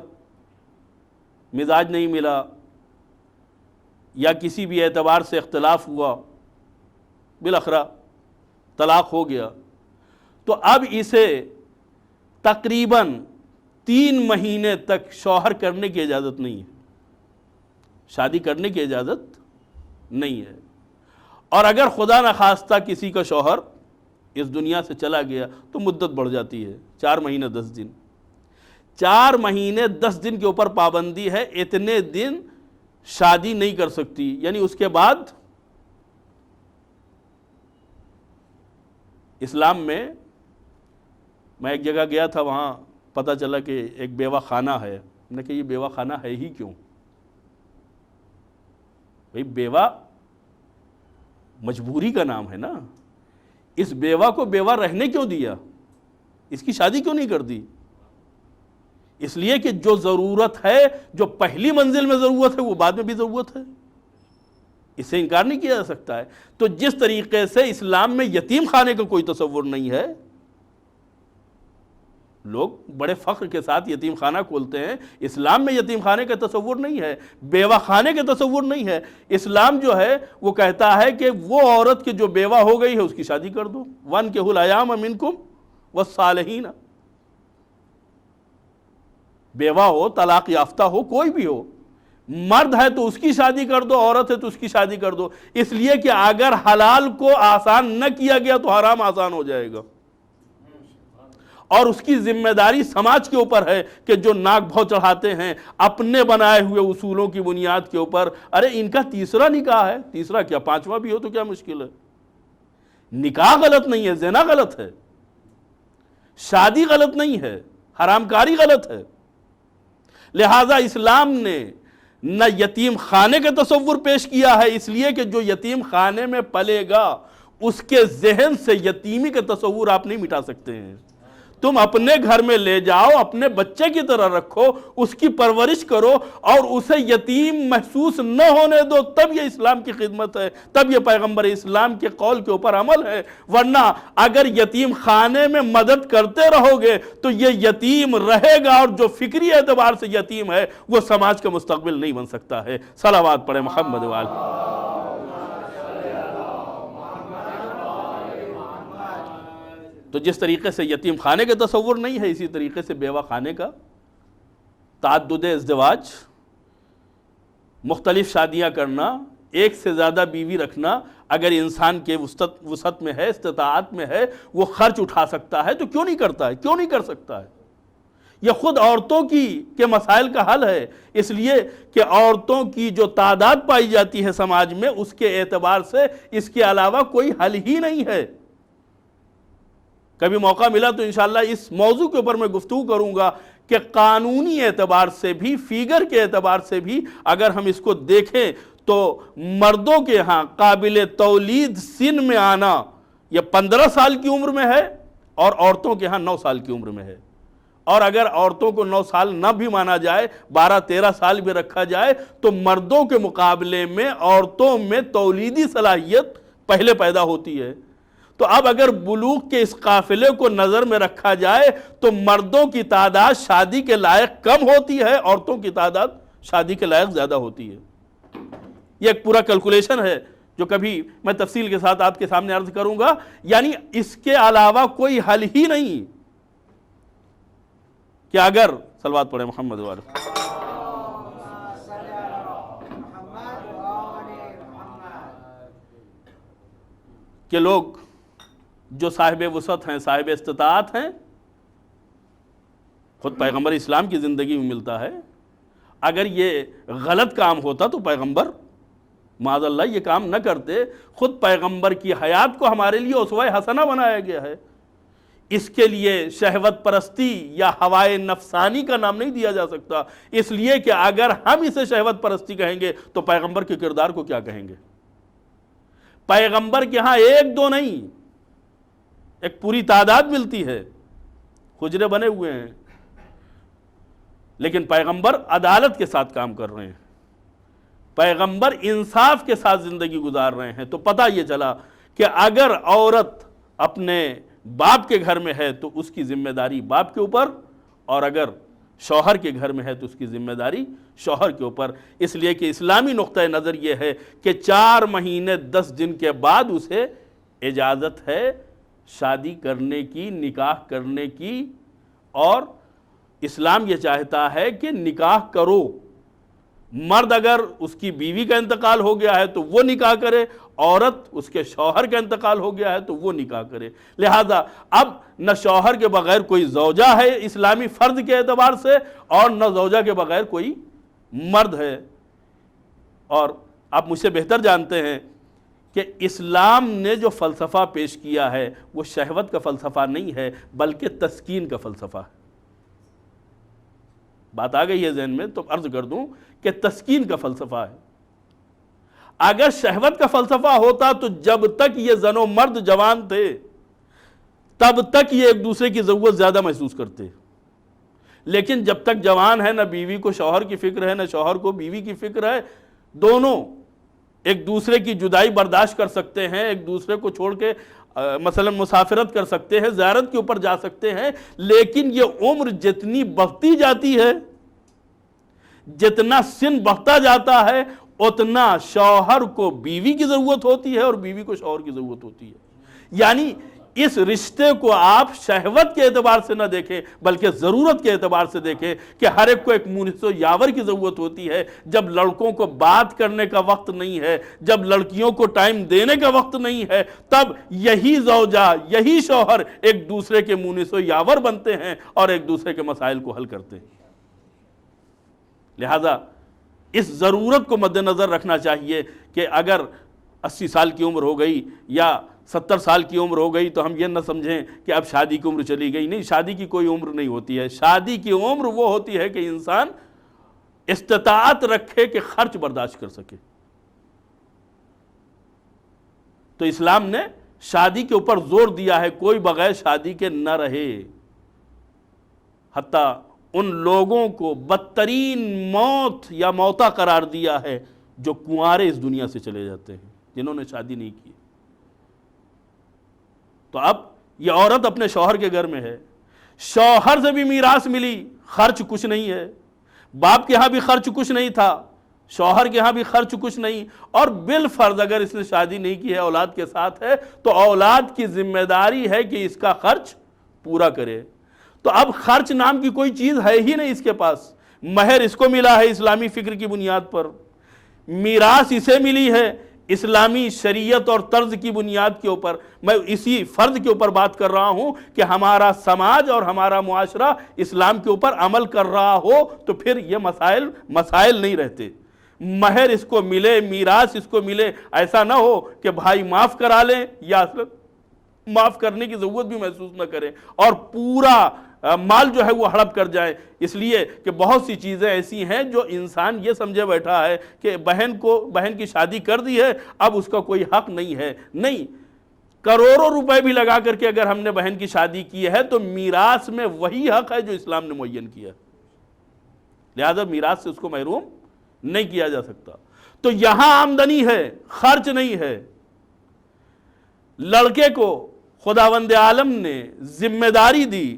S1: مزاج نہیں ملا یا کسی بھی اعتبار سے اختلاف ہوا، بالاخرہ طلاق ہو گیا، تو اب اسے تقریباً 3 مہینے تک شوہر کرنے کی اجازت نہیں ہے، شادی کرنے کی اجازت نہیں ہے۔ اور اگر خدا نخواستہ کسی کا شوہر اس دنیا سے چلا گیا تو مدت بڑھ جاتی ہے، 4 مہینے 10 دن۔ 4 مہینے 10 دن کے اوپر پابندی ہے، اتنے دن شادی نہیں کر سکتی، یعنی اس کے بعد اسلام میں، میں ایک جگہ گیا تھا، وہاں پتہ چلا کہ ایک بیوہ خانہ ہے۔ میں نے کہا یہ بیوہ خانہ ہے ہی کیوں؟ بھئی بیوہ مجبوری کا نام ہے نا، اس بیوہ کو بیوہ رہنے کیوں دیا؟ اس کی شادی کیوں نہیں کر دی؟ اس لیے کہ جو ضرورت ہے، جو پہلی منزل میں ضرورت ہے وہ بعد میں بھی ضرورت ہے۔ اسے انکار نہیں کیا جا سکتا ہے۔ تو جس طریقے سے اسلام میں یتیم خانے کا کوئی تصور نہیں ہے، لوگ بڑے فخر کے ساتھ یتیم خانہ کھولتے ہیں، اسلام میں یتیم خانے کا تصور نہیں ہے، بیوہ خانے کا تصور نہیں ہے۔ اسلام جو ہے وہ کہتا ہے کہ وہ عورت کی جو بیوہ ہو گئی ہے اس کی شادی کر دو، وَانْكِحُوا الْأَيَامَ مِنْكُمْ وَالصَّالِحِينَ، بیوہ ہو، طلاق یافتہ ہو، کوئی بھی ہو، مرد ہے تو اس کی شادی کر دو، عورت ہے تو اس کی شادی کر دو، اس لیے کہ اگر حلال کو آسان نہ کیا گیا تو حرام آسان ہو جائے گا، اور اس کی ذمہ داری سماج کے اوپر ہے کہ جو ناک بھو چڑھاتے ہیں اپنے بنائے ہوئے اصولوں کی بنیاد کے اوپر، ارے ان کا تیسرا نکاح ہے، تیسرا کیا پانچواں بھی ہو تو کیا مشکل ہے؟ نکاح غلط نہیں ہے، زنا غلط ہے، شادی غلط نہیں ہے، حرام کاری غلط ہے۔ لہٰذا اسلام نے نہ یتیم خانے کا تصور پیش کیا ہے، اس لیے کہ جو یتیم خانے میں پلے گا اس کے ذہن سے یتیمی کا تصور آپ نہیں مٹا سکتے ہیں۔ تم اپنے گھر میں لے جاؤ، اپنے بچے کی طرح رکھو، اس کی پرورش کرو اور اسے یتیم محسوس نہ ہونے دو، تب یہ اسلام کی خدمت ہے، تب یہ پیغمبر اسلام کے قول کے اوپر عمل ہے۔ ورنہ اگر یتیم خانے میں مدد کرتے رہو گے تو یہ یتیم رہے گا، اور جو فکری اعتبار سے یتیم ہے وہ سماج کا مستقبل نہیں بن سکتا ہے۔ صلوات پڑھیں محمد وآلہ۔ تو جس طریقے سے یتیم خانے کا تصور نہیں ہے، اسی طریقے سے بیوہ خانے کا، تعدد ازدواج، مختلف شادیاں کرنا، ایک سے زیادہ بیوی رکھنا، اگر انسان کے وسعت میں ہے، استطاعت میں ہے، وہ خرچ اٹھا سکتا ہے تو کیوں نہیں کرتا ہے؟ کیوں نہیں کر سکتا ہے؟ یہ خود عورتوں کے مسائل کا حل ہے، اس لیے کہ عورتوں کی جو تعداد پائی جاتی ہے سماج میں، اس کے اعتبار سے اس کے علاوہ کوئی حل ہی نہیں ہے۔ کبھی موقع ملا تو انشاءاللہ اس موضوع کے اوپر میں گفتگو کروں گا کہ قانونی اعتبار سے بھی، فیگر کے اعتبار سے بھی اگر ہم اس کو دیکھیں تو مردوں کے ہاں قابل تولید سن میں آنا یہ 15 سال کی عمر میں ہے، اور عورتوں کے ہاں 9 سال کی عمر میں ہے۔ اور اگر عورتوں کو 9 سال نہ بھی مانا جائے، 12-13 سال بھی رکھا جائے، تو مردوں کے مقابلے میں عورتوں میں تولیدی صلاحیت پہلے پیدا ہوتی ہے۔ تو اب اگر بلوغ کے اس قافلے کو نظر میں رکھا جائے تو مردوں کی تعداد شادی کے لائق کم ہوتی ہے، عورتوں کی تعداد شادی کے لائق زیادہ ہوتی ہے۔ یہ ایک پورا کیلکولیشن ہے جو کبھی میں تفصیل کے ساتھ آپ کے سامنے عرض کروں گا، یعنی اس کے علاوہ کوئی حل ہی نہیں کہ اگر صلوات پڑھیں محمد وآلہ، کہ لوگ جو صاحب وسعت ہیں، صاحب استطاعت ہیں، خود پیغمبر اسلام کی زندگی میں ملتا ہے، اگر یہ غلط کام ہوتا تو پیغمبر معاذ اللہ یہ کام نہ کرتے۔ خود پیغمبر کی حیات کو ہمارے لیے اسوہ حسنہ بنایا گیا ہے، اس کے لیے شہوت پرستی یا ہوائے نفسانی کا نام نہیں دیا جا سکتا، اس لیے کہ اگر ہم اسے شہوت پرستی کہیں گے تو پیغمبر کے کردار کو کیا کہیں گے؟ پیغمبر کے ہاں 1-2 نہیں، ایک پوری تعداد ملتی ہے، حجرے بنے ہوئے ہیں، لیکن پیغمبر عدالت کے ساتھ کام کر رہے ہیں، پیغمبر انصاف کے ساتھ زندگی گزار رہے ہیں۔ تو پتہ یہ چلا کہ اگر عورت اپنے باپ کے گھر میں ہے تو اس کی ذمہ داری باپ کے اوپر، اور اگر شوہر کے گھر میں ہے تو اس کی ذمہ داری شوہر کے اوپر، اس لیے کہ اسلامی نقطہ نظر یہ ہے کہ 4 مہینے 10 دن کے بعد اسے اجازت ہے شادی کرنے کی، نکاح کرنے کی، اور اسلام یہ چاہتا ہے کہ نکاح کرو۔ مرد اگر اس کی بیوی کا انتقال ہو گیا ہے تو وہ نکاح کرے، عورت اس کے شوہر کا انتقال ہو گیا ہے تو وہ نکاح کرے۔ لہذا اب نہ شوہر کے بغیر کوئی زوجہ ہے اسلامی فرض کے اعتبار سے، اور نہ زوجہ کے بغیر کوئی مرد ہے۔ اور آپ مجھ سے بہتر جانتے ہیں کہ اسلام نے جو فلسفہ پیش کیا ہے وہ شہوت کا فلسفہ نہیں ہے، بلکہ تسکین کا فلسفہ ہے۔ بات آ گئی ہے ذہن میں تو عرض کر دوں کہ تسکین کا فلسفہ ہے۔ اگر شہوت کا فلسفہ ہوتا تو جب تک یہ زن و مرد جوان تھے تب تک یہ ایک دوسرے کی ضرورت زیادہ محسوس کرتے، لیکن جب تک جوان ہے نہ بیوی کو شوہر کی فکر ہے نہ شوہر کو بیوی کی فکر ہے، دونوں ایک دوسرے کی جدائی برداشت کر سکتے ہیں، ایک دوسرے کو چھوڑ کے مثلا مسافرت کر سکتے ہیں، زیارت کے اوپر جا سکتے ہیں، لیکن یہ عمر جتنی بڑھتی جاتی ہے، جتنا سن بڑھتا جاتا ہے، اتنا شوہر کو بیوی کی ضرورت ہوتی ہے اور بیوی کو شوہر کی ضرورت ہوتی ہے۔ یعنی اس رشتے کو آپ شہوت کے اعتبار سے نہ دیکھیں بلکہ ضرورت کے اعتبار سے دیکھیں کہ ہر ایک کو ایک مونس و یاور کی ضرورت ہوتی ہے۔ جب لڑکوں کو بات کرنے کا وقت نہیں ہے، جب لڑکیوں کو ٹائم دینے کا وقت نہیں ہے، تب یہی زوجہ، یہی شوہر ایک دوسرے کے مونس و یاور بنتے ہیں اور ایک دوسرے کے مسائل کو حل کرتے ہیں۔ لہذا اس ضرورت کو مد نظر رکھنا چاہیے کہ اگر 80 سال کی عمر ہو گئی یا 70 سال کی عمر ہو گئی تو ہم یہ نہ سمجھیں کہ اب شادی کی عمر چلی گئی۔ نہیں، شادی کی کوئی عمر نہیں ہوتی ہے۔ شادی کی عمر وہ ہوتی ہے کہ انسان استطاعت رکھے کہ خرچ برداشت کر سکے۔ تو اسلام نے شادی کے اوپر زور دیا ہے، کوئی بغیر شادی کے نہ رہے، حتیٰ ان لوگوں کو بدترین موت یا موتا قرار دیا ہے جو کنوارے اس دنیا سے چلے جاتے ہیں، جنہوں نے شادی نہیں کی۔ تو اب یہ عورت اپنے شوہر کے گھر میں ہے، شوہر سے بھی میراث ملی، خرچ کچھ نہیں ہے، باپ کے ہاں بھی خرچ کچھ نہیں تھا، شوہر کے ہاں بھی خرچ کچھ نہیں، اور بالفرض اگر اس نے شادی نہیں کی ہے، اولاد کے ساتھ ہے، تو اولاد کی ذمہ داری ہے کہ اس کا خرچ پورا کرے۔ تو اب خرچ نام کی کوئی چیز ہے ہی نہیں اس کے پاس۔ مہر اس کو ملا ہے اسلامی فکر کی بنیاد پر، میراث اسے ملی ہے اسلامی شریعت اور طرز کی بنیاد کے اوپر۔ میں اسی فرض کے اوپر بات کر رہا ہوں کہ ہمارا سماج اور ہمارا معاشرہ اسلام کے اوپر عمل کر رہا ہو تو پھر یہ مسائل نہیں رہتے۔ مہر اس کو ملے، میراث اس کو ملے، ایسا نہ ہو کہ بھائی معاف کرا لیں یا معاف کرنے کی ضرورت بھی محسوس نہ کریں اور پورا مال جو ہے وہ ہڑپ کر جائے۔ اس لیے کہ بہت سی چیزیں ایسی ہیں جو انسان یہ سمجھے بیٹھا ہے کہ بہن کی شادی کر دی ہے، اب اس کا کوئی حق نہیں ہے۔ نہیں، کروڑوں روپے بھی لگا کر کے اگر ہم نے بہن کی شادی کی ہے تو میراث میں وہی حق ہے جو اسلام نے معین کیا، لہذا میراث سے اس کو محروم نہیں کیا جا سکتا۔ تو یہاں آمدنی ہے، خرچ نہیں ہے۔ لڑکے کو خداوند عالم نے ذمہ داری دی،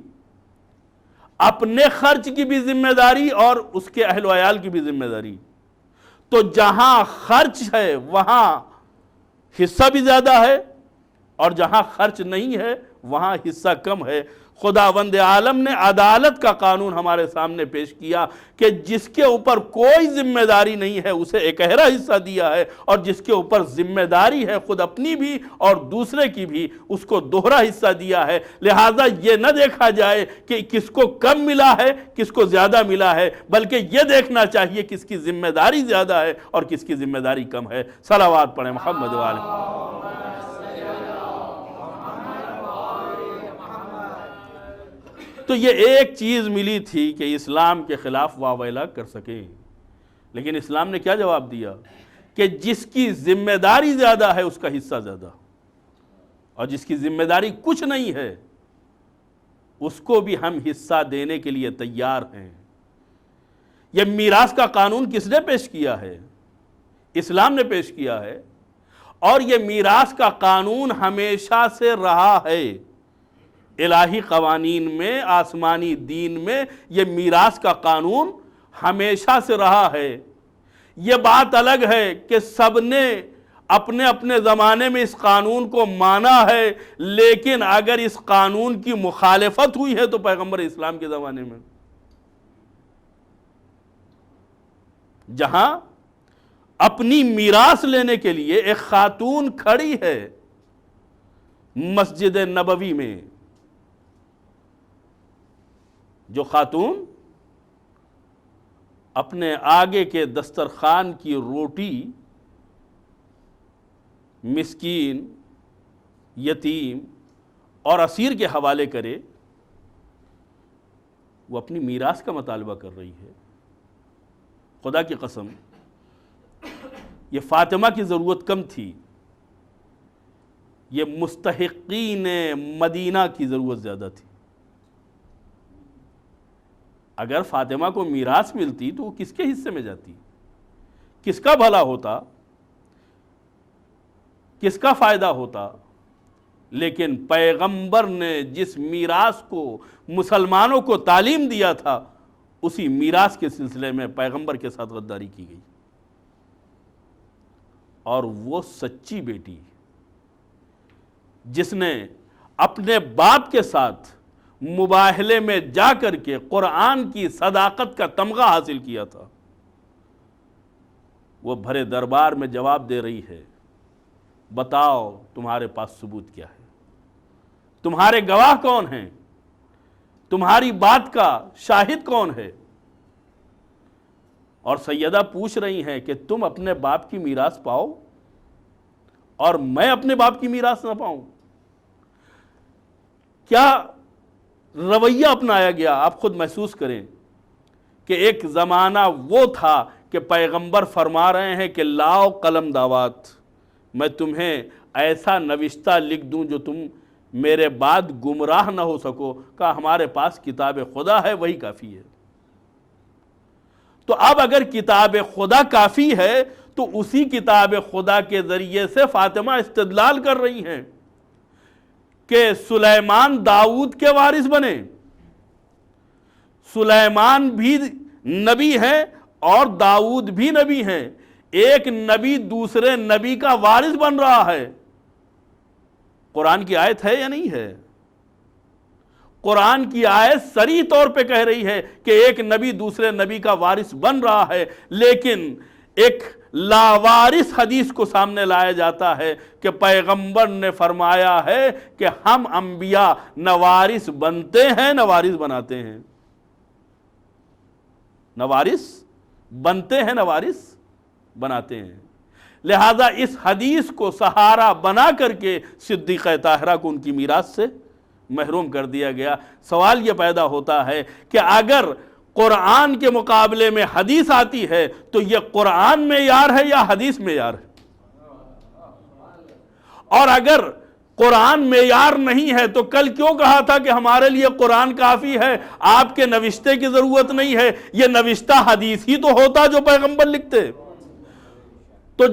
S1: اپنے خرچ کی بھی ذمہ داری اور اس کے اہل و عیال کی بھی ذمہ داری۔ تو جہاں خرچ ہے وہاں حصہ بھی زیادہ ہے اور جہاں خرچ نہیں ہے وہاں حصہ کم ہے۔ خداوند عالم نے عدالت کا قانون ہمارے سامنے پیش کیا کہ جس کے اوپر کوئی ذمہ داری نہیں ہے اسے اکہرا حصہ دیا ہے، اور جس کے اوپر ذمہ داری ہے خود اپنی بھی اور دوسرے کی بھی اس کو دوہرا حصہ دیا ہے۔ لہٰذا یہ نہ دیکھا جائے کہ کس کو کم ملا ہے کس کو زیادہ ملا ہے، بلکہ یہ دیکھنا چاہیے کس کی ذمہ داری زیادہ ہے اور کس کی ذمہ داری کم ہے۔ صلوات پڑھیں محمد والے۔ تو یہ ایک چیز ملی تھی کہ اسلام کے خلاف واویلا کر سکیں، لیکن اسلام نے کیا جواب دیا کہ جس کی ذمہ داری زیادہ ہے اس کا حصہ زیادہ، اور جس کی ذمہ داری کچھ نہیں ہے اس کو بھی ہم حصہ دینے کے لیے تیار ہیں۔ یہ میراث کا قانون کس نے پیش کیا ہے؟ اسلام نے پیش کیا ہے، اور یہ میراث کا قانون ہمیشہ سے رہا ہے۔ الہی قوانین میں، آسمانی دین میں یہ میراث کا قانون ہمیشہ سے رہا ہے۔ یہ بات الگ ہے کہ سب نے اپنے اپنے زمانے میں اس قانون کو مانا ہے، لیکن اگر اس قانون کی مخالفت ہوئی ہے تو پیغمبر اسلام کے زمانے میں، جہاں اپنی میراث لینے کے لیے ایک خاتون کھڑی ہے مسجد نبوی میں، جو خاتون اپنے آگے کے دسترخوان کی روٹی مسکین، یتیم اور اسیر کے حوالے کرے، وہ اپنی میراث کا مطالبہ کر رہی ہے۔ خدا کی قسم یہ فاطمہ کی ضرورت کم تھی، یہ مستحقین مدینہ کی ضرورت زیادہ تھی۔ اگر فاطمہ کو میراث ملتی تو وہ کس کے حصے میں جاتی؟ کس کا بھلا ہوتا؟ کس کا فائدہ ہوتا؟ لیکن پیغمبر نے جس میراث کو مسلمانوں کو تعلیم دیا تھا اسی میراث کے سلسلے میں پیغمبر کے ساتھ غداری کی گئی، اور وہ سچی بیٹی جس نے اپنے باپ کے ساتھ مباہلے میں جا کر کے قرآن کی صداقت کا تمغہ حاصل کیا تھا، وہ بھرے دربار میں جواب دے رہی ہے، بتاؤ تمہارے پاس ثبوت کیا ہے، تمہارے گواہ کون ہیں، تمہاری بات کا شاہد کون ہے؟ اور سیدہ پوچھ رہی ہیں کہ تم اپنے باپ کی میراث پاؤ اور میں اپنے باپ کی میراث نہ پاؤں؟ کیا رویہ اپنایا گیا؟ آپ خود محسوس کریں کہ ایک زمانہ وہ تھا کہ پیغمبر فرما رہے ہیں کہ لاؤ قلم دعوات، میں تمہیں ایسا نوشتہ لکھ دوں جو تم میرے بعد گمراہ نہ ہو سکو۔ کہا ہمارے پاس کتاب خدا ہے، وہی کافی ہے۔ تو اب اگر کتاب خدا کافی ہے تو اسی کتاب خدا کے ذریعے سے فاطمہ استدلال کر رہی ہیں کہ سلیمان داؤد کے وارث بنے، سلیمان بھی نبی ہیں اور داؤد بھی نبی ہیں، ایک نبی دوسرے نبی کا وارث بن رہا ہے۔ قرآن کی آیت ہے یا نہیں ہے؟ قرآن کی آیت صریح طور پہ کہہ رہی ہے کہ ایک نبی دوسرے نبی کا وارث بن رہا ہے، لیکن ایک لاوارث حدیث کو سامنے لایا جاتا ہے کہ پیغمبر نے فرمایا ہے کہ ہم انبیاء نہ وارث بنتے ہیں نہ وارث بناتے ہیں، نہ وارث بنتے ہیں نہ وارث بناتے ہیں۔ لہذا اس حدیث کو سہارا بنا کر کے صدیقہ طاہرہ کو ان کی میراث سے محروم کر دیا گیا۔ سوال یہ پیدا ہوتا ہے کہ اگر قرآن کے مقابلے میں حدیث آتی ہے تو یہ قرآن معیار ہے یا حدیث معیار ہے؟ اور اگر قرآن معیار نہیں ہے تو کل کیوں کہا تھا کہ ہمارے لیے قرآن کافی ہے، آپ کے نوشتے کی ضرورت نہیں ہے؟ یہ نوشتہ حدیث ہی تو ہوتا جو پیغمبر لکھتے۔ تو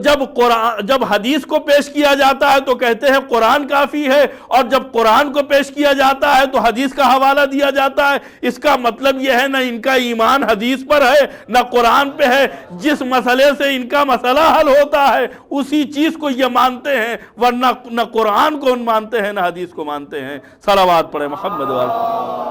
S1: جب حدیث کو پیش کیا جاتا ہے تو کہتے ہیں قرآن کافی ہے، اور جب قرآن کو پیش کیا جاتا ہے تو حدیث کا حوالہ دیا جاتا ہے۔ اس کا مطلب یہ ہے نہ ان کا ایمان حدیث پر ہے نہ قرآن پہ ہے، جس مسئلے سے ان کا مسئلہ حل ہوتا ہے اسی چیز کو یہ مانتے ہیں، ورنہ نہ قرآن کو مانتے ہیں نہ حدیث کو مانتے ہیں۔ صلوات پڑھیں محمد والے۔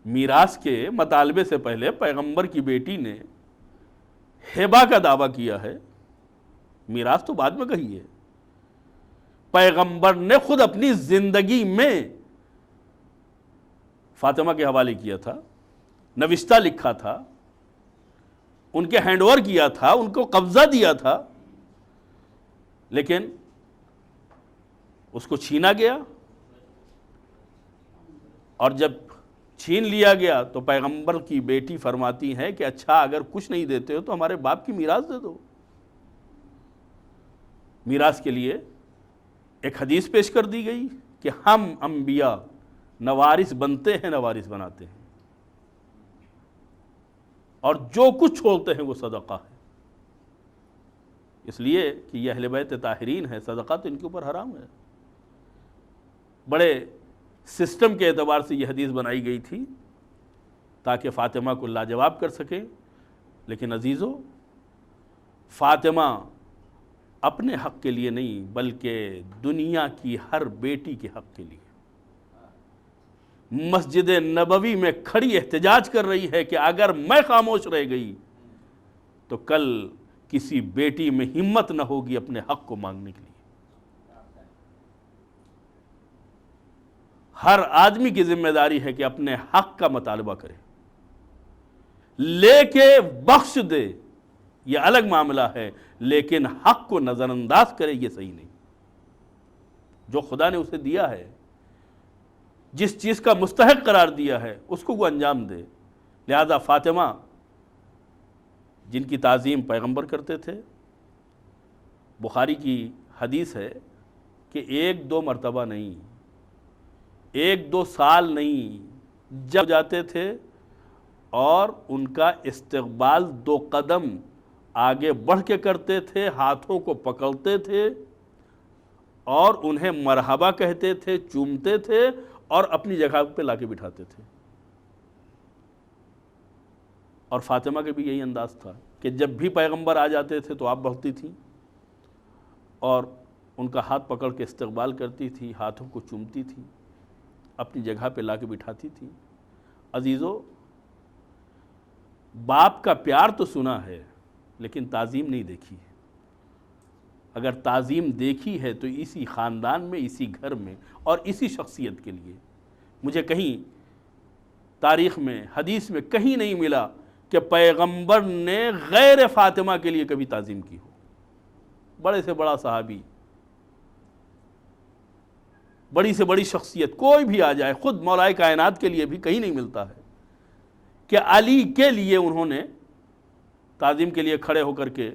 S1: میراث کے مطالبے سے پہلے پیغمبر کی بیٹی نے ہبہ کا دعویٰ کیا ہے، میراث تو بعد میں کہی ہے۔ پیغمبر نے خود اپنی زندگی میں فاطمہ کے حوالے کیا تھا، نوشتہ لکھا تھا، ان کے ہینڈ اوور کیا تھا، ان کو قبضہ دیا تھا، لیکن اس کو چھینا گیا، اور جب چھین لیا گیا تو پیغمبر کی بیٹی فرماتی ہیں کہ اچھا اگر کچھ نہیں دیتے ہو تو ہمارے باپ کی میراث دے دو۔ میراث کے لیے ایک حدیث پیش کر دی گئی کہ ہم انبیاء نہ وارث بنتے ہیں نہ وارث بناتے ہیں، اور جو کچھ چھوڑتے ہیں وہ صدقہ ہے، اس لیے کہ یہ اہل بیت طاہرین ہے، صدقہ تو ان کے اوپر حرام ہے۔ بڑے سسٹم کے اعتبار سے یہ حدیث بنائی گئی تھی تاکہ فاطمہ کو لاجواب کر سکیں، لیکن عزیزو، فاطمہ اپنے حق کے لیے نہیں بلکہ دنیا کی ہر بیٹی کے حق کے لیے مسجد نبوی میں کھڑی احتجاج کر رہی ہے کہ اگر میں خاموش رہ گئی تو کل کسی بیٹی میں ہمت نہ ہوگی اپنے حق کو مانگنے کے لیے۔ ہر آدمی کی ذمہ داری ہے کہ اپنے حق کا مطالبہ کرے، لے کے بخش دے یہ الگ معاملہ ہے، لیکن حق کو نظر انداز کرے یہ صحیح نہیں۔ جو خدا نے اسے دیا ہے، جس چیز کا مستحق قرار دیا ہے، اس کو وہ انجام دے۔ لہذا فاطمہ جن کی تعظیم پیغمبر کرتے تھے، بخاری کی حدیث ہے کہ 1-2 مرتبہ نہیں، 1-2 سال نہیں، جب جاتے تھے اور ان کا استقبال 2 قدم آگے بڑھ کے کرتے تھے، ہاتھوں کو پکڑتے تھے اور انہیں مرحبا کہتے تھے، چومتے تھے اور اپنی جگہ پہ لا کے بٹھاتے تھے۔ اور فاطمہ کے بھی یہی انداز تھا کہ جب بھی پیغمبر آ جاتے تھے تو آپ بڑھتی تھیں اور ان کا ہاتھ پکڑ کے استقبال کرتی تھی، ہاتھوں کو چومتی تھی، اپنی جگہ پہ لا کے بٹھاتی تھی۔ عزیزو، باپ کا پیار تو سنا ہے لیکن تعظیم نہیں دیکھی ہے۔ اگر تعظیم دیکھی ہے تو اسی خاندان میں، اسی گھر میں اور اسی شخصیت کے لیے۔ مجھے کہیں تاریخ میں، حدیث میں کہیں نہیں ملا کہ پیغمبر نے غیر فاطمہ کے لیے کبھی تعظیم کی ہو۔ بڑے سے بڑا صحابی، بڑی سے بڑی شخصیت کوئی بھی آ جائے، خود مولا کائنات کے لیے بھی کہیں نہیں ملتا ہے کہ علی کے لیے انہوں نے تعظیم کے لیے کھڑے ہو کر کے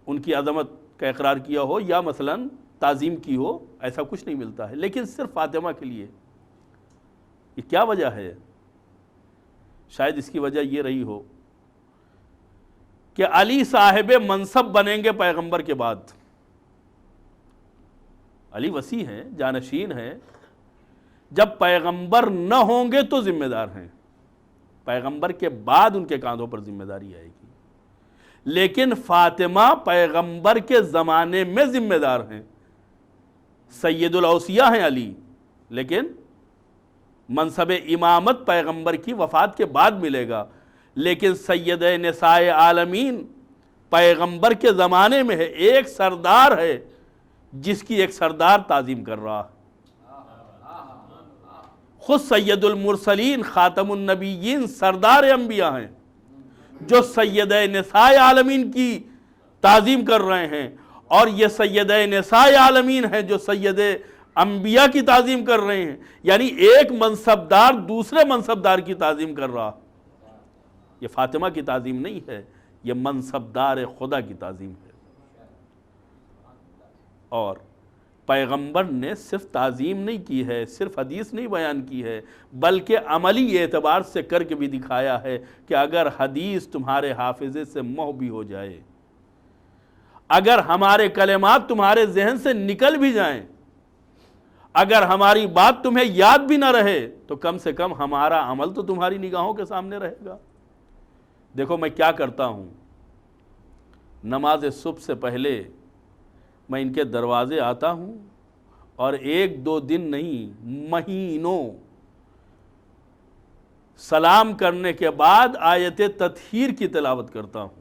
S1: ان کی عظمت کا اقرار کیا ہو یا مثلاً تعظیم کی ہو، ایسا کچھ نہیں ملتا ہے۔ لیکن صرف فاطمہ کے لیے، یہ کیا وجہ ہے؟ شاید اس کی وجہ یہ رہی ہو کہ علی صاحب منصب بنیں گے پیغمبر کے بعد۔ علی وصی ہیں، جانشین ہیں، جب پیغمبر نہ ہوں گے تو ذمہ دار ہیں، پیغمبر کے بعد ان کے کاندھوں پر ذمہ داری آئے گی۔ لیکن فاطمہ پیغمبر کے زمانے میں ذمہ دار ہیں، سید الاوصیاء ہیں علی، لیکن منصب امامت پیغمبر کی وفات کے بعد ملے گا۔ لیکن سید نساء عالمین پیغمبر کے زمانے میں ہے، ایک سردار ہے جس کی ایک سردار تعظیم کر رہا ہے۔ خود سید المرسلین خاتم النبیین سردار انبیاء ہیں جو سید نساء عالمین کی تعظیم کر رہے ہیں، اور یہ سید نساء عالمین ہیں جو سید انبیاء کی تعظیم کر رہے ہیں۔ یعنی ایک منصبدار دوسرے منصبدار کی تعظیم کر رہا۔ یہ فاطمہ کی تعظیم نہیں ہے، یہ منصبدار خدا کی تعظیم ہے۔ اور پیغمبر نے صرف تعظیم نہیں کی ہے، صرف حدیث نہیں بیان کی ہے، بلکہ عملی اعتبار سے کر کے بھی دکھایا ہے کہ اگر حدیث تمہارے حافظے سے محو بھی ہو جائے، اگر ہمارے کلمات تمہارے ذہن سے نکل بھی جائیں، اگر ہماری بات تمہیں یاد بھی نہ رہے، تو کم سے کم ہمارا عمل تو تمہاری نگاہوں کے سامنے رہے گا۔ دیکھو میں کیا کرتا ہوں، نماز صبح سے پہلے میں ان کے دروازے آتا ہوں اور 1-2 دن نہیں، مہینوں سلام کرنے کے بعد آیت تطہیر کی تلاوت کرتا ہوں۔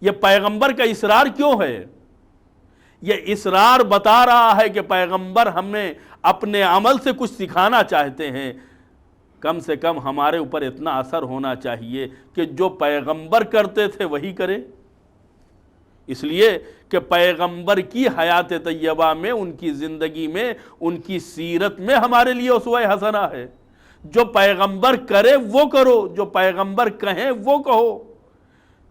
S1: یہ پیغمبر کا اصرار کیوں ہے؟ یہ اصرار بتا رہا ہے کہ پیغمبر ہمیں اپنے عمل سے کچھ سکھانا چاہتے ہیں۔ کم سے کم ہمارے اوپر اتنا اثر ہونا چاہیے کہ جو پیغمبر کرتے تھے وہی کریں۔ اس لیے کہ پیغمبر کی حیات طیبہ میں، ان کی زندگی میں، ان کی سیرت میں ہمارے لیے اسوہ حسنہ ہے۔ جو پیغمبر کرے وہ کرو، جو پیغمبر کہیں وہ کہو،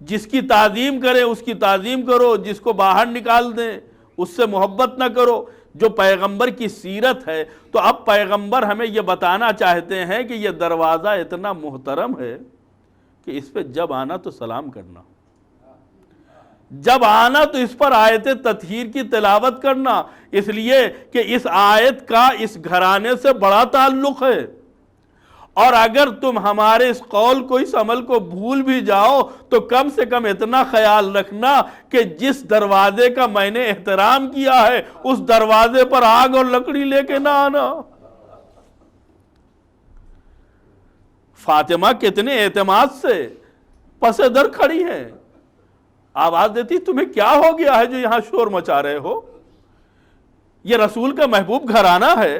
S1: جس کی تعظیم کرے اس کی تعظیم کرو، جس کو باہر نکال دیں اس سے محبت نہ کرو۔ جو پیغمبر کی سیرت ہے، تو اب پیغمبر ہمیں یہ بتانا چاہتے ہیں کہ یہ دروازہ اتنا محترم ہے کہ اس پہ جب آنا تو سلام کرنا، جب آنا تو اس پر آیت تطہیر کی تلاوت کرنا، اس لیے کہ اس آیت کا اس گھرانے سے بڑا تعلق ہے۔ اور اگر تم ہمارے اس قول کو، اس عمل کو بھول بھی جاؤ تو کم سے کم اتنا خیال رکھنا کہ جس دروازے کا میں نے احترام کیا ہے اس دروازے پر آگ اور لکڑی لے کے نہ آنا۔ فاطمہ کتنے اعتماد سے پس در کھڑی ہیں، آواز دیتی تمہیں کیا ہو گیا ہے جو یہاں شور مچا رہے ہو؟ یہ رسول کا محبوب گھرانہ ہے،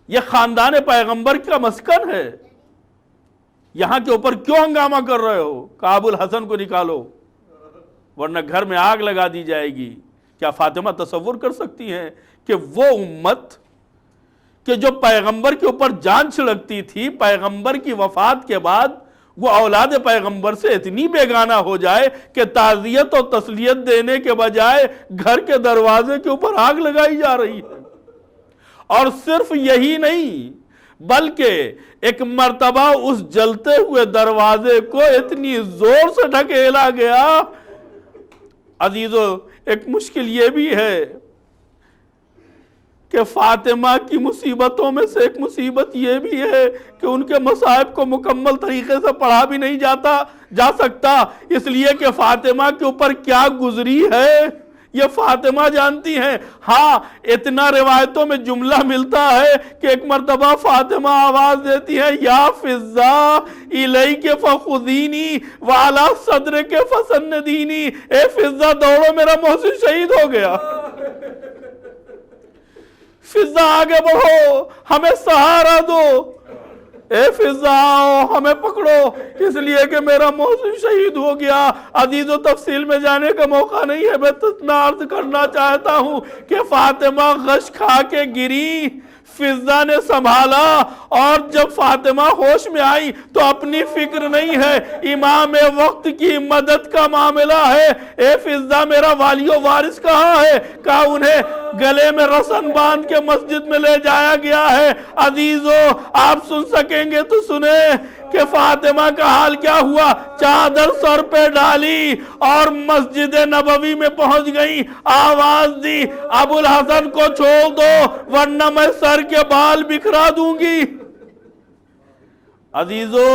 S1: یہ خاندان پیغمبر کا مسکن ہے، یہاں کے اوپر کیوں ہنگامہ کر رہے ہو؟ کعب الحسن کو نکالو ورنہ گھر میں آگ لگا دی جائے گی۔ کیا فاطمہ تصور کر سکتی ہیں کہ وہ امت کہ جو پیغمبر کے اوپر جان چھڑکتی تھی، پیغمبر کی وفات کے بعد وہ اولاد پیغمبر سے اتنی بیگانہ ہو جائے کہ تعزیت اور تسلیت دینے کے بجائے گھر کے دروازے کے اوپر آگ لگائی جا رہی ہے؟ اور صرف یہی نہیں، بلکہ ایک مرتبہ اس جلتے ہوئے دروازے کو اتنی زور سے ڈھکیلا گیا۔ عزیزو، ایک مشکل یہ بھی ہے کہ فاطمہ کی مصیبتوں میں سے ایک مصیبت یہ بھی ہے کہ ان کے مصائب کو مکمل طریقے سے پڑھا بھی نہیں جا سکتا، اس لیے کہ فاطمہ کے اوپر کیا گزری ہے یہ فاطمہ جانتی ہیں۔ ہاں، اتنا روایتوں میں جملہ ملتا ہے کہ ایک مرتبہ فاطمہ آواز دیتی ہے، یا فضا الیک فخذینی وعلی صدرک فسندینی، اے فضا دوڑو، میرا محسن شہید ہو گیا، فضا آگے بڑھو، ہمیں سہارا دو، اے فضا آؤ ہمیں پکڑو، اس لیے کہ میرا محسن شہید ہو گیا۔ عزیزو، تفصیل میں جانے کا موقع نہیں ہے، میں اتنا عرض کرنا چاہتا ہوں کہ فاطمہ غش کھا کے گری، فضا نے سنبھالا، اور جب فاطمہ ہوش میں آئی تو اپنی فکر نہیں ہے، امام وقت کی مدد کا معاملہ ہے۔ اے فضا، میرا والی و وارث کہاں ہے؟ کہا انہیں گلے میں رسن باندھ کے مسجد میں لے جایا گیا ہے۔ عزیزو، آپ سن سکیں گے تو سنیں کہ فاطمہ کا حال کیا ہوا۔ چادر سر پہ ڈالی اور مسجد نبوی میں پہنچ گئی، آواز دی، ابو الحسن کو چھوڑ دو ورنہ میں سر کے بال بکھرا دوں گی۔ عزیزو،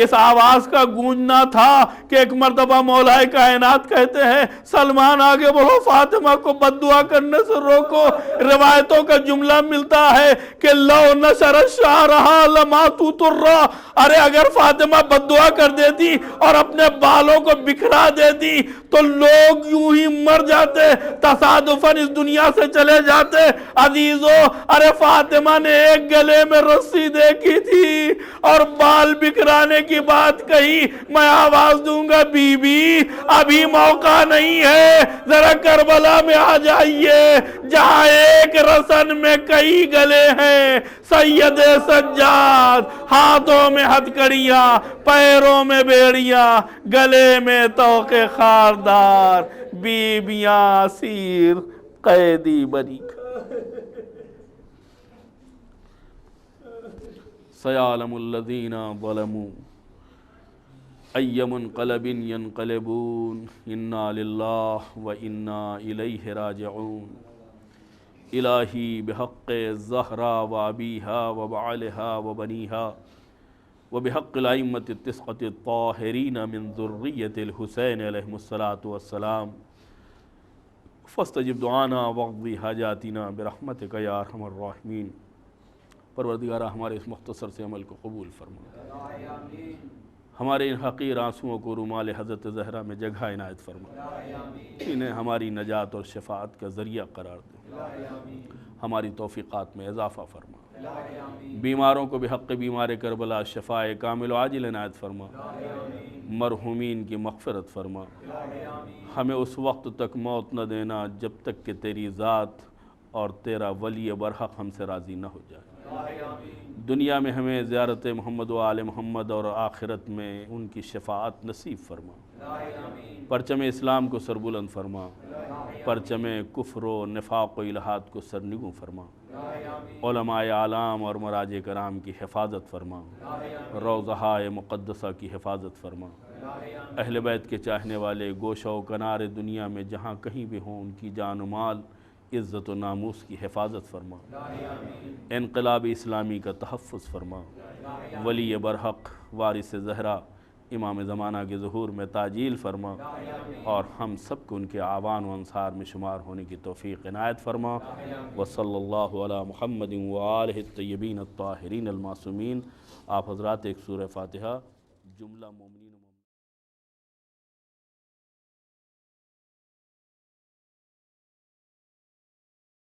S1: اس آواز کا گونجنا تھا کہ ایک مرتبہ مولا کائنات کہتے ہیں، سلمان آگے بڑھو، فاطمہ کو بد دعا کرنے سے روکو۔ روایتوں کا جملہ ملتا ہے کہ لو نشر شعرہا لماتو ترہ، ارے اگر فاطمہ بد دعا کر دیتی اور اپنے بالوں کو بکھرا دیتی تو لوگ یوں ہی مر جاتے، تصادفاً اس دنیا سے چلے جاتے۔ عزیزو، ارے فاطمہ نے ایک گلے میں رسی دیکھی تھی اور بال بکھرانے کی بات کہی، میں آواز دوں گا، بی بی ابھی موقع نہیں ہے، ذرا کربلا میں آ جائیے جہاں ایک رسن میں کئی گلے ہیں۔ سید سجاد، ہاتھوں میں ہتھکڑیاں، پیروں میں بیڑیاں، گلے میں طوق خاردار، بیبیاں اسیر قیدی بنی۔ سیعلم الذین ظلموا ای منقلب ینقلبون، انا للہ و انا الیہ راجعون۔ الہی بحق الزہرا و ابیہا و بعلہا و بنیہا و بحق الائمة التسعة الطاہرین من ذریۃ الحسین علیہ السلام فاستجب دعانا واقضی حاجاتنا برحمتک یا ارحم الراحمین۔ پروردگارہ، ہمارے اس مختصر سے عمل کو قبول فرما، ہمارے ان حقیر آنسوؤں کو رومال حضرت زہرا میں جگہ عنایت فرما، انہیں ہماری نجات اور شفاعت کا ذریعہ قرار دے، ہماری توفیقات میں اضافہ فرما، بیماروں کو بحق بیمار کربلا شفاء کامل و عاجل عنایت فرما، مرحومین کی مغفرت فرما، ہمیں اس وقت تک موت نہ دینا جب تک کہ تیری ذات اور تیرا ولی برحق ہم سے راضی نہ ہو جائے۔ دنیا میں ہمیں زیارت محمد و آل محمد اور آخرت میں ان کی شفاعت نصیب فرما، پرچم اسلام کو سربلند فرما، پرچم کفر و نفاق و الہات کو سرنگوں فرما، علماء اعلام اور مراجع کرام کی حفاظت فرما، روضہ مقدسہ کی حفاظت فرما، اہل بیت کے چاہنے والے گوشہ و کنار دنیا میں جہاں کہیں بھی ہوں ان کی جان و مال، عزت و ناموس کی حفاظت فرما، انقلاب اسلامی کا تحفظ فرما، ولی برحق وارث زہرا امام زمانہ کے ظہور میں تعجیل فرما، اور ہم سب کو ان کے اعوان و انصار میں شمار ہونے کی توفیق عنایت فرما۔ وصلی اللہ علی محمد وآلہ الطیبین الطاہرین المعصومین۔ آپ حضرات ایک سورہ فاتحہ جملہ مومنین